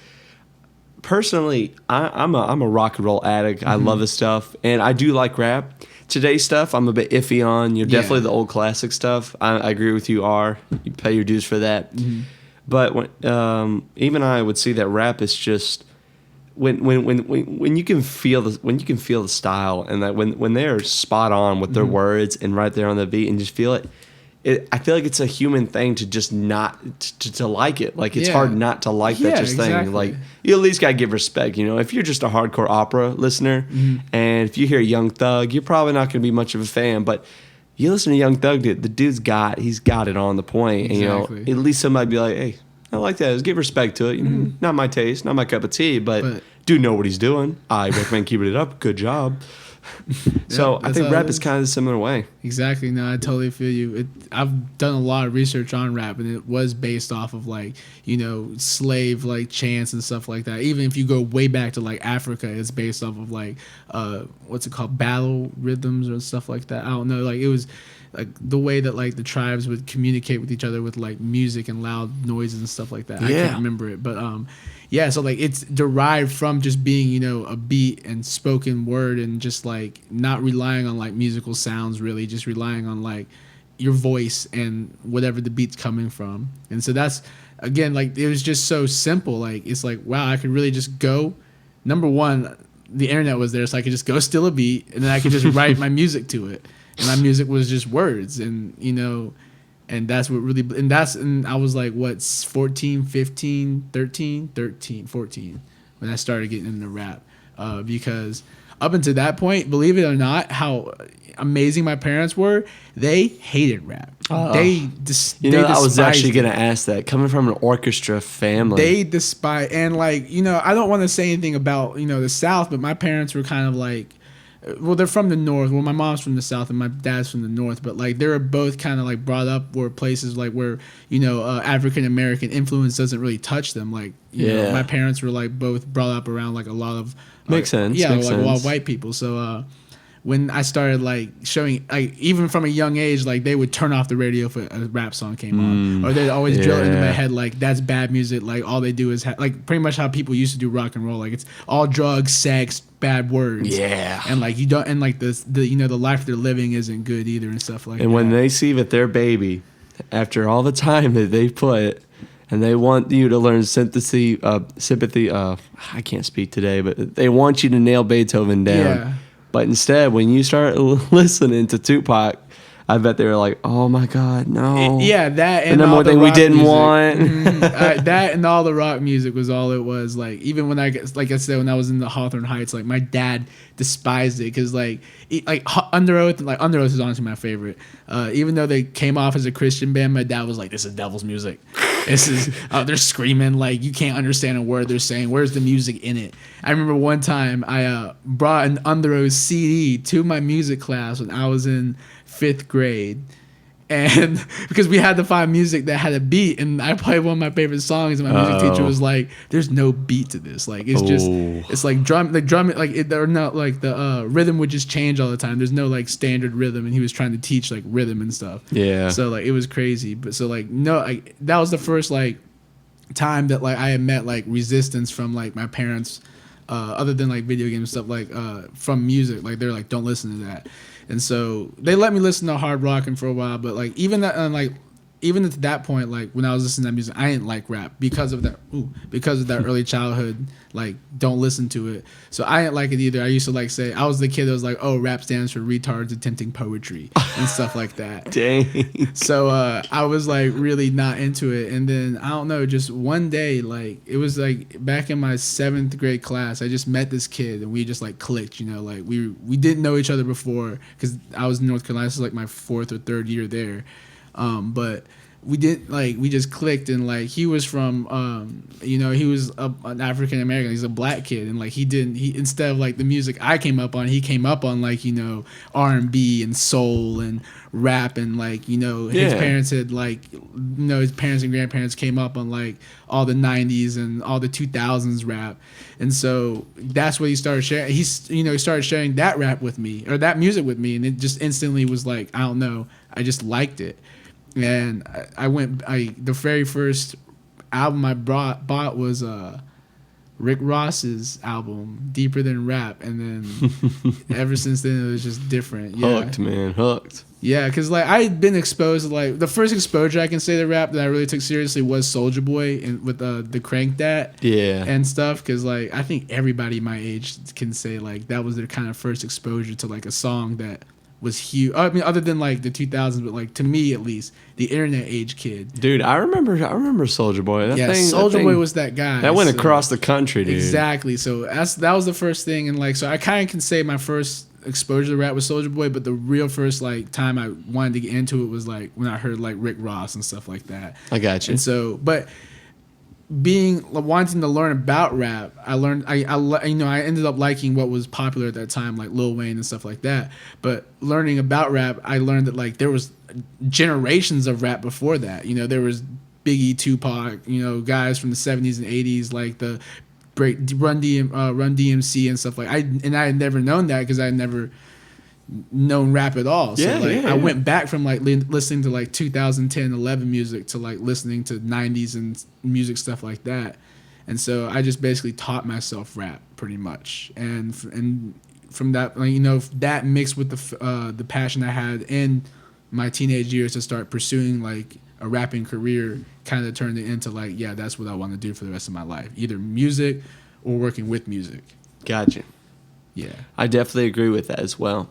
Personally, I'm a rock and roll addict. I love this stuff, and I do like rap. Today's stuff, I'm a bit iffy on. You're definitely the old classic stuff. I agree with you. You pay your dues for that. But when, even I would see that rap is just when you can feel the style, and that when they're spot on with their words and right there on the beat and just feel it. I feel like it's a human thing to just not to like it. Like it's hard not to like that thing. Like you at least gotta give respect. If you're just a hardcore opera listener, and if you hear Young Thug, you're probably not gonna be much of a fan. But you listen to Young Thug, the dude's got it on the point. And at least somebody be like, hey, I like that. Just give respect to it. Not my taste, not my cup of tea, but dude know what he's doing. I recommend keeping it up. Good job. So I think rap is kind of a similar way. Exactly. No, I totally feel you. I've done a lot of research on rap, and it was based off of slave chants and stuff like that. Even if you go way back to Africa, it's based off of what's it called, battle rhythms or stuff like that. I don't know. It was the way that the tribes would communicate with each other with music and loud noises and stuff like that. I can't remember it, but so it's derived from just being a beat and spoken word and just not relying on musical sounds, really just relying on your voice and whatever the beat's coming from. And so that's again it was just so simple. It's wow, I could really just go. Number one, the internet was there, so I could just go steal a beat and then I could just write my music to it. And my music was just words, and And that's what really, and I was like, what, 14, 15, 13, 14 when I started getting into rap. Because up until that point, believe it or not, how amazing my parents were, they hated rap. I was actually going to ask that. Coming from an orchestra family. They despise, and like, I don't want to say anything about, the South, but my parents were kind of like, well, they're from the North. Well, my mom's from the South and my dad's from the North, but like they were both kind of like brought up where places like where African American influence doesn't really touch them. Like my parents were like both brought up around like a lot of makes sense. Yeah, like a lot of white people. So when I started like showing, like even from a young age, like they would turn off the radio if a rap song came on, or they'd always drill it into my head like that's bad music. Like all they do is like pretty much how people used to do rock and roll. Like it's all drugs, sex, bad words. Yeah, and like you don't, and like the life they're living isn't good either and stuff like that. And when they see that their baby, after all the time that they put, and they want you to learn sympathy. I can't speak today, but they want you to nail Beethoven down. Yeah. But instead, when you start listening to Tupac, I bet they were like, "Oh my God, no!" That and the number all one the thing we rock didn't music. want. That and all the rock music was all it was. Like even when I said when I was in the Hawthorne Heights, like my dad despised it because Under Oath, like Under Oath is honestly my favorite. Even though they came off as a Christian band, my dad was like, "This is devil's music. This is they're screaming like you can't understand a word they're saying. Where's the music in it?" I remember one time I brought an Under Oath CD to my music class when I was in 5th grade, and because we had to find music that had a beat, and I played one of my favorite songs, and my music teacher was like, "There's no beat to this. Like it's just it's like drum they're not like the rhythm would just change all the time. There's no like standard rhythm," and he was trying to teach like rhythm and stuff. Yeah. So like it was crazy, but so like that was the first like time that like I had met like resistance from like my parents, other than like video games stuff, like from music. Like they're like, don't listen to that. And so they let me listen to hard rock and for a while, but like even at that point, like when I was listening to that music, I didn't like rap because of that early childhood, like don't listen to it. So I didn't like it either. I used to like say, I was the kid that was like, oh, rap stands for retards attempting poetry and stuff like that. Dang. So I was like really not into it. And then I don't know, just one day, like it was like back in my 7th grade class, I just met this kid and we just like clicked, like we didn't know each other before because I was in North Carolina. This was like my 4th or 3rd year there. But we just clicked, and like he was from he was an African American. He's a black kid, and like he instead of like the music I came up on, he came up on like R&B and soul and rap, and like his parents had like his parents and grandparents came up on like all the 90s and all the 2000s rap. And so that's what he started sharing. He started sharing that rap with me, or that music with me, and it just instantly was like, I don't know, I just liked it. And the very first album I bought was Rick Ross's album, Deeper Than Rap, and then ever since then it was just different. Yeah. Hooked, man, hooked. Yeah, because like I had been exposed to like the first exposure I can say to rap that I really took seriously was Soulja Boy and with the Crank That and stuff. Because like I think everybody my age can say like that was their kind of first exposure to like a song that was huge. I mean, other than like the 2000s, but like to me at least, the internet age kid. Dude, I remember Soulja Boy. Soulja Boy was that guy. That went across the country, dude. Exactly. So that was the first thing, and like so I kind of can say my first exposure to rap was Soulja Boy, but the real first like time I wanted to get into it was like when I heard like Rick Ross and stuff like that. I got you. And so, but wanting to learn about rap, I learned I ended up liking what was popular at that time, like Lil Wayne and stuff like that. But learning about rap, I learned that like there was generations of rap before that. There was Biggie, Tupac, guys from the 70s and 80s, like the Run DMC and stuff like. I had never known that because I had never known rap at all. So I went back from like listening to like 2010, 11 music to like listening to 90s and music stuff like that. And so I just basically taught myself rap pretty much. And from that, that mixed with the passion I had in my teenage years to start pursuing like a rapping career, kind of turned it into like, yeah, that's what I want to do for the rest of my life, either music or working with music. Gotcha. Yeah. I definitely agree with that as well.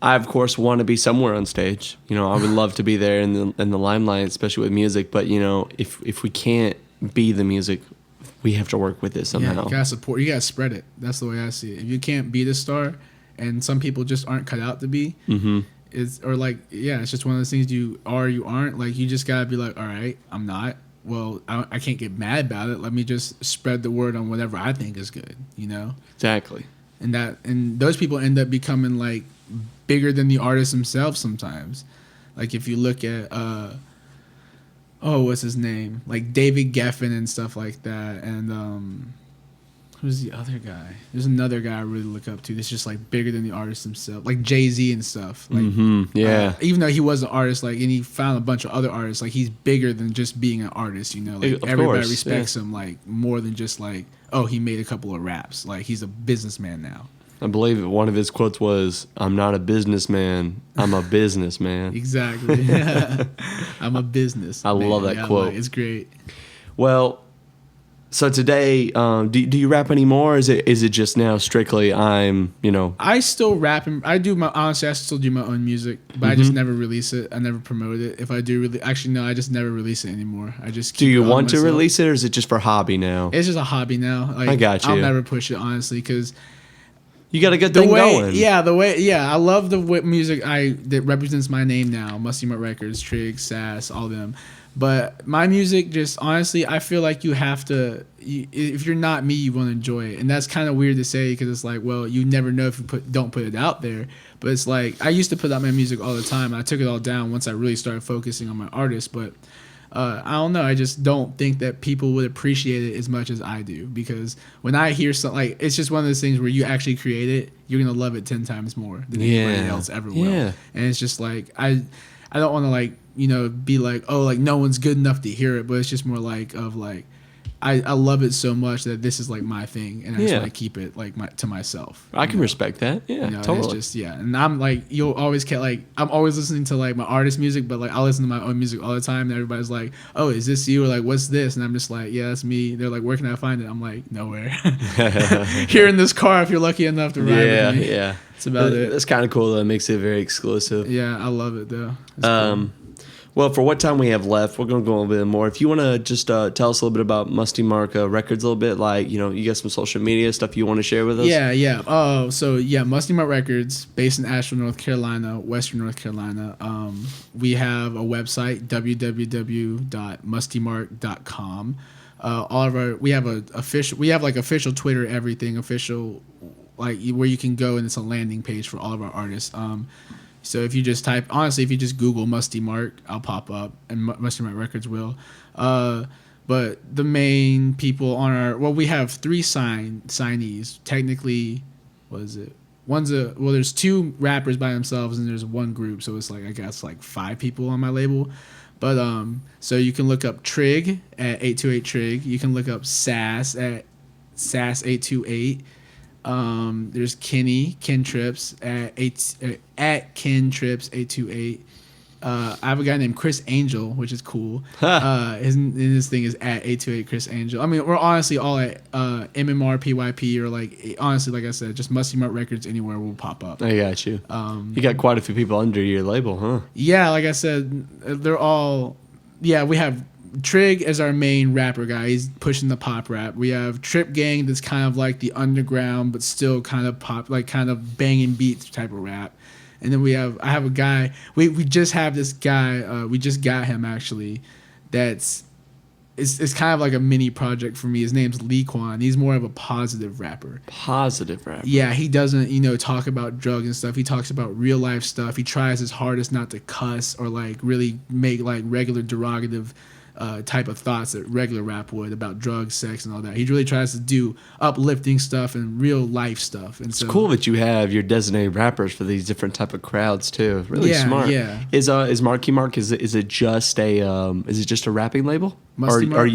I of course want to be somewhere on stage. You know, I would love to be there in the limelight, especially with music. But you know, if we can't be the music, we have to work with it somehow. Yeah, you gotta support. You gotta spread it. That's the way I see it. If you can't be the star, and some people just aren't cut out to be, it's just one of those things. You are, you aren't. Like you just gotta be like, all right, I'm not. Well, I can't get mad about it. Let me just spread the word on whatever I think is good. You know. Exactly. And those people end up becoming like bigger than the artists themselves sometimes. Like if you look at what's his name? Like David Geffen and stuff like that. And who's the other guy? There's another guy I really look up to that's just like bigger than the artist himself. Like Jay-Z and stuff. Like even though he was an artist, like, and he found a bunch of other artists, like he's bigger than just being an artist, you know. Like of everybody course, respects him like more than just like, oh, he made a couple of raps. Like he's a businessman now. I believe one of his quotes was, "I'm not a businessman. I'm a businessman." Exactly. I'm a business. I love that quote. Like, it's great. Well, so today, do you rap anymore? Or is it just now strictly I still rap and I still do my own music, but I just never release it. I never promote it. If I do I just never release it anymore. I just Do keep you it on want to myself. release it, or is it just for hobby now? It's just a hobby now. Like, I got you. I'll never push it honestly because You got a good thing going. I love the music that represents my name now. Musty Mark Records, Trig, Sass, all them. But my music, just honestly, I feel like you have to. If you're not me, you won't enjoy it, and that's kind of weird to say because it's like, well, you never know if you don't put it out there. But it's like I used to put out my music all the time. And I took it all down once I really started focusing on my artists. But I don't know. I just don't think that people would appreciate it as much as I do because when I hear something, like it's just one of those things where you actually create it, you're gonna love it 10 times more than anybody else ever will. Yeah. And it's just like I don't want to like. Be like, oh, like no one's good enough to hear it, but it's just more like of like, I love it so much that this is like my thing, and I just want to keep it like to myself. I can respect that. Yeah, totally. It's just and I'm like, you'll always get like, I'm always listening to like my artist music, but like I listen to my own music all the time, and everybody's like, oh, is this you? Or like, what's this? And I'm just like, yeah, that's me. They're like, where can I find it? I'm like, nowhere. Here in this car, if you're lucky enough to ride with me. Yeah, that's about it. That's kind of cool though. It makes it very exclusive. Yeah, I love it though. It's cool. Well, for what time we have left, we're going to go a little bit more. If you want to just tell us a little bit about Musty Mark Records a little bit, like, you got some social media stuff you want to share with us? Yeah. Musty Mark Records, based in Asheville, North Carolina, Western North Carolina. We have a website, www.mustymark.com. We have official Twitter, everything official, like where you can go and it's a landing page for all of our artists. So if you just Google Musty Mark, I'll pop up, and Musty Mark Records will. But the main people on we have 3 signees. Technically, what is it? There's 2 rappers by themselves, and there's 1 group. So it's like, I guess, like 5 people on my label. But so you can look up Trig at 828 Trig. You can look up Sass at Sass 828. There's Ken Trips at Ken Trips 828. I have a guy named Chris Angel, which is cool. His thing is at 828 Chris Angel. I mean, we're honestly all at MMR PYP or like honestly, like I said, just Musty Mark Records anywhere will pop up. I got you. You got quite a few people under your label, huh? Yeah, like I said, they're all. Yeah, we have Trig is our main rapper guy. He's pushing the pop rap. We have Trip Gang that's kind of like the underground but still kind of pop, like kind of banging beats type of rap. And then I have a guy. We just have this guy. We just got him actually. It's kind of like a mini project for me. His name's Lee Kwan. He's more of a positive rapper. Positive rapper. Yeah, he doesn't talk about drugs and stuff. He talks about real life stuff. He tries his hardest not to cuss or like really make like regular derogative type of thoughts that regular rap would about drugs, sex, and all that. He really tries to do uplifting stuff and real life stuff. And it's cool that you have your designated rappers for these different type of crowds too. Really smart. Yeah. Is Marky Mark is it just a rapping label? Musty Mark?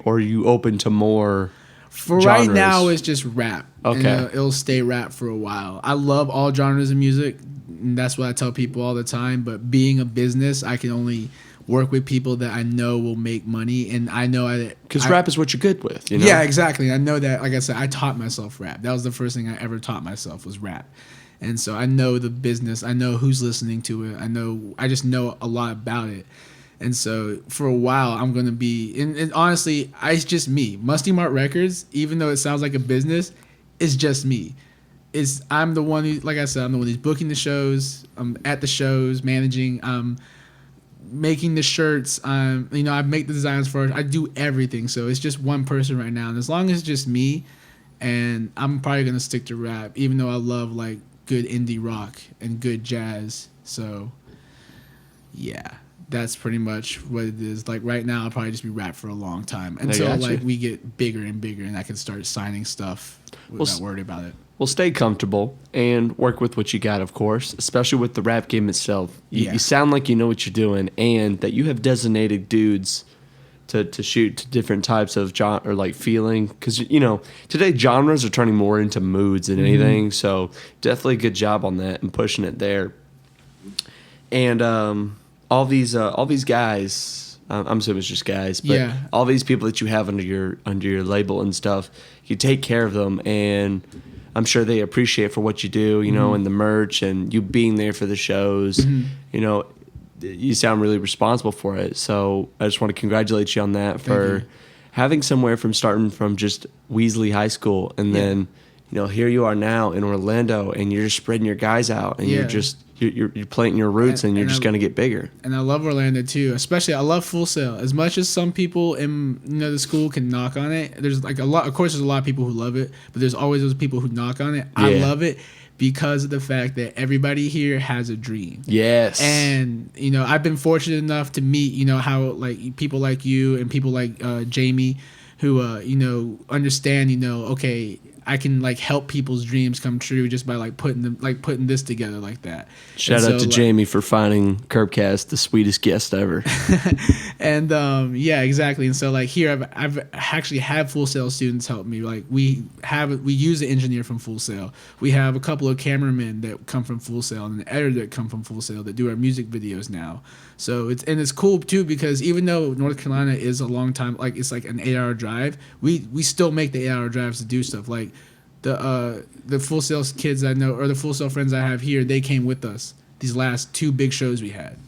Are you open to more? For genres? Right now, it's just rap. Okay. And, it'll stay rap for a while. I love all genres of music. And that's what I tell people all the time. But being a business, I can only work with people that I know will make money, and I know because rap is what you're good with. Yeah, exactly. I know that. Like I said, I taught myself rap. That was the first thing I ever taught myself was rap, And so I know the business. I know who's listening to it. I just know a lot about it. And so for a while, I'm going to be, and honestly, it's just me. Musty Mark Records, even though it sounds like a business, is just me. I'm the one who, like I said, I'm the one who's booking the shows. I'm at the shows, managing. I'm making the shirts. I make the designs for it. I do everything. So it's just one person right now. And as long as it's just me, and I'm probably going to stick to rap, even though I love like good indie rock and good jazz. So yeah. That's pretty much what it is. Like right now, I'll probably just be rap for a long time until like we get bigger and bigger, and I can start signing stuff without worried about it. Well, stay comfortable and work with what you got, of course, especially with the rap game itself. You sound like you know what you're doing, and that you have designated dudes to shoot to different types of genre or like feeling. Because today genres are turning more into moods than anything. So definitely a good job on that and pushing it there. And all these guys, I'm assuming it's just guys, but all these people that you have under your label and stuff, you take care of them, and I'm sure they appreciate for what you do, and the merch and you being there for the shows. You sound really responsible for it. So I just want to congratulate you on that for having somewhere from starting from just Weasley High School, and then here you are now in Orlando, and you're just spreading your guys out, and you're planting your roots, and you're just going to get bigger. And I love Orlando too, especially I love Full Sail. As much as some people in the school can knock on it, there's like a lot. Of course, there's a lot of people who love it, but there's always those people who knock on it. I love it because of the fact that everybody here has a dream. Yes. And I've been fortunate enough to meet how like people like you and people like Jamie, who understand. Okay, I can like help people's dreams come true just by like putting this together like that. Shout out to Jamie for finding KirbKast the sweetest guest ever. And exactly. And so like here I've actually had Full Sail students help me. Like we use an engineer from Full Sail. We have a couple of cameramen that come from Full Sail and an editor that come from Full Sail that do our music videos now. So it's cool too, because even though North Carolina is a long time, like it's like an 8-hour drive, we still make the 8-hour drives to do stuff. Like the Full Sail kids I know, or the Full Sail friends I have here, they came with us these last 2 big shows we had.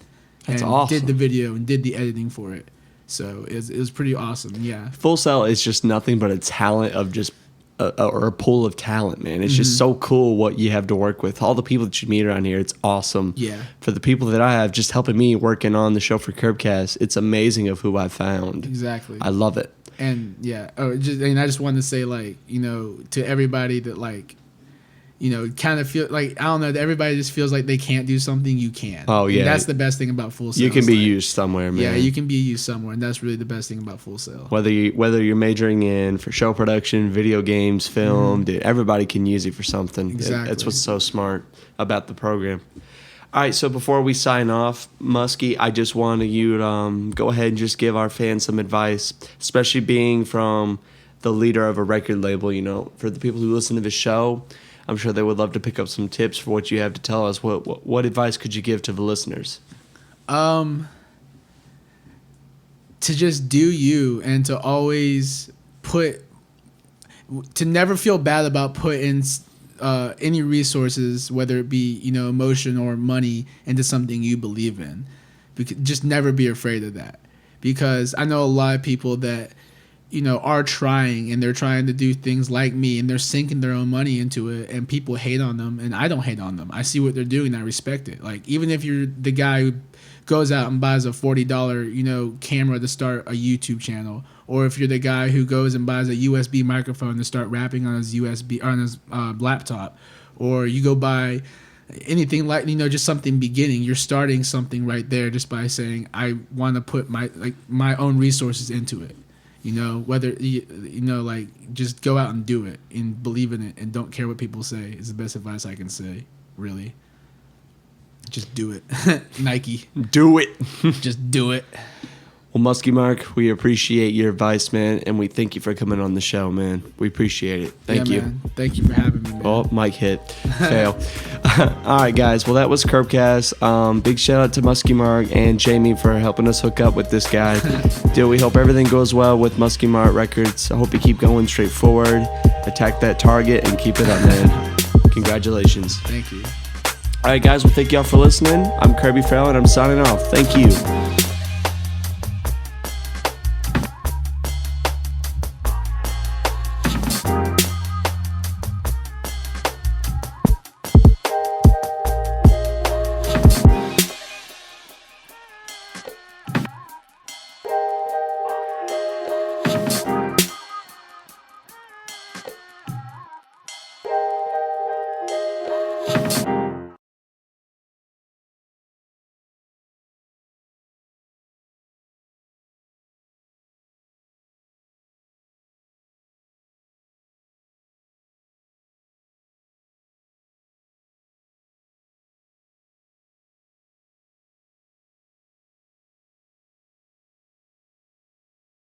That's awesome. Did the video and did the editing for it. So it was pretty awesome. Yeah. Full Sail is just nothing but a talent of just or a pool of talent, man. It's just so cool what you have to work with. All the people that you meet around here, it's awesome. Yeah. For the people that I have just helping me working on the show for KirbKast, it's amazing of who I found. Exactly. I love it. And I just wanted to say, like, to everybody that like, kind of feel like, I don't know, that everybody just feels like they can't do something, you can. Oh yeah. And that's the best thing about Full Sail. You can be used somewhere, man. Yeah, you can be used somewhere, and that's really the best thing about Full Sail. Whether you're majoring in for show production, video games, film, dude, everybody can use it for something. Exactly. That's what's so smart about the program. All right, so before we sign off, Muskie, I just wanted you to go ahead and just give our fans some advice, especially being from the leader of a record label. For the people who listen to the show, I'm sure they would love to pick up some tips for what you have to tell us. What advice could you give to the listeners? To just do you, and to always to never feel bad about putting any resources, whether it be emotion or money, into something you believe in. Just never be afraid of that, because I know a lot of people that are trying, and they're trying to do things like me, and they're sinking their own money into it, and people hate on them, and I don't hate on them. I see what they're doing, and I respect it. Like, even if you're the guy who goes out and buys a $40 camera to start a YouTube channel, or if you're the guy who goes and buys a USB microphone to start rapping on his laptop, or you go buy anything like just something beginning, you're starting something right there just by saying, I want to put my own resources into it. Whether just go out and do it and believe in it, and don't care what people say, is the best advice I can say. Really, just do it. Nike, do it. Just do it. Well, Muskie Mark, we appreciate your advice, man, and we thank you for coming on the show, man. We appreciate it. Thank you. Man. Thank you for having me, man. Oh, mic hit. Fail. All right, guys. Well, that was KirbKast. Big shout out to Muskie Mark and Jamie for helping us hook up with this guy. Dude, we hope everything goes well with Muskie Mark Records. I hope you keep going straight forward, attack that target, and keep it up, man. Congratulations. Thank you. All right, guys. Well, thank y'all for listening. I'm Kirby Farrell, and I'm signing off. Thank you.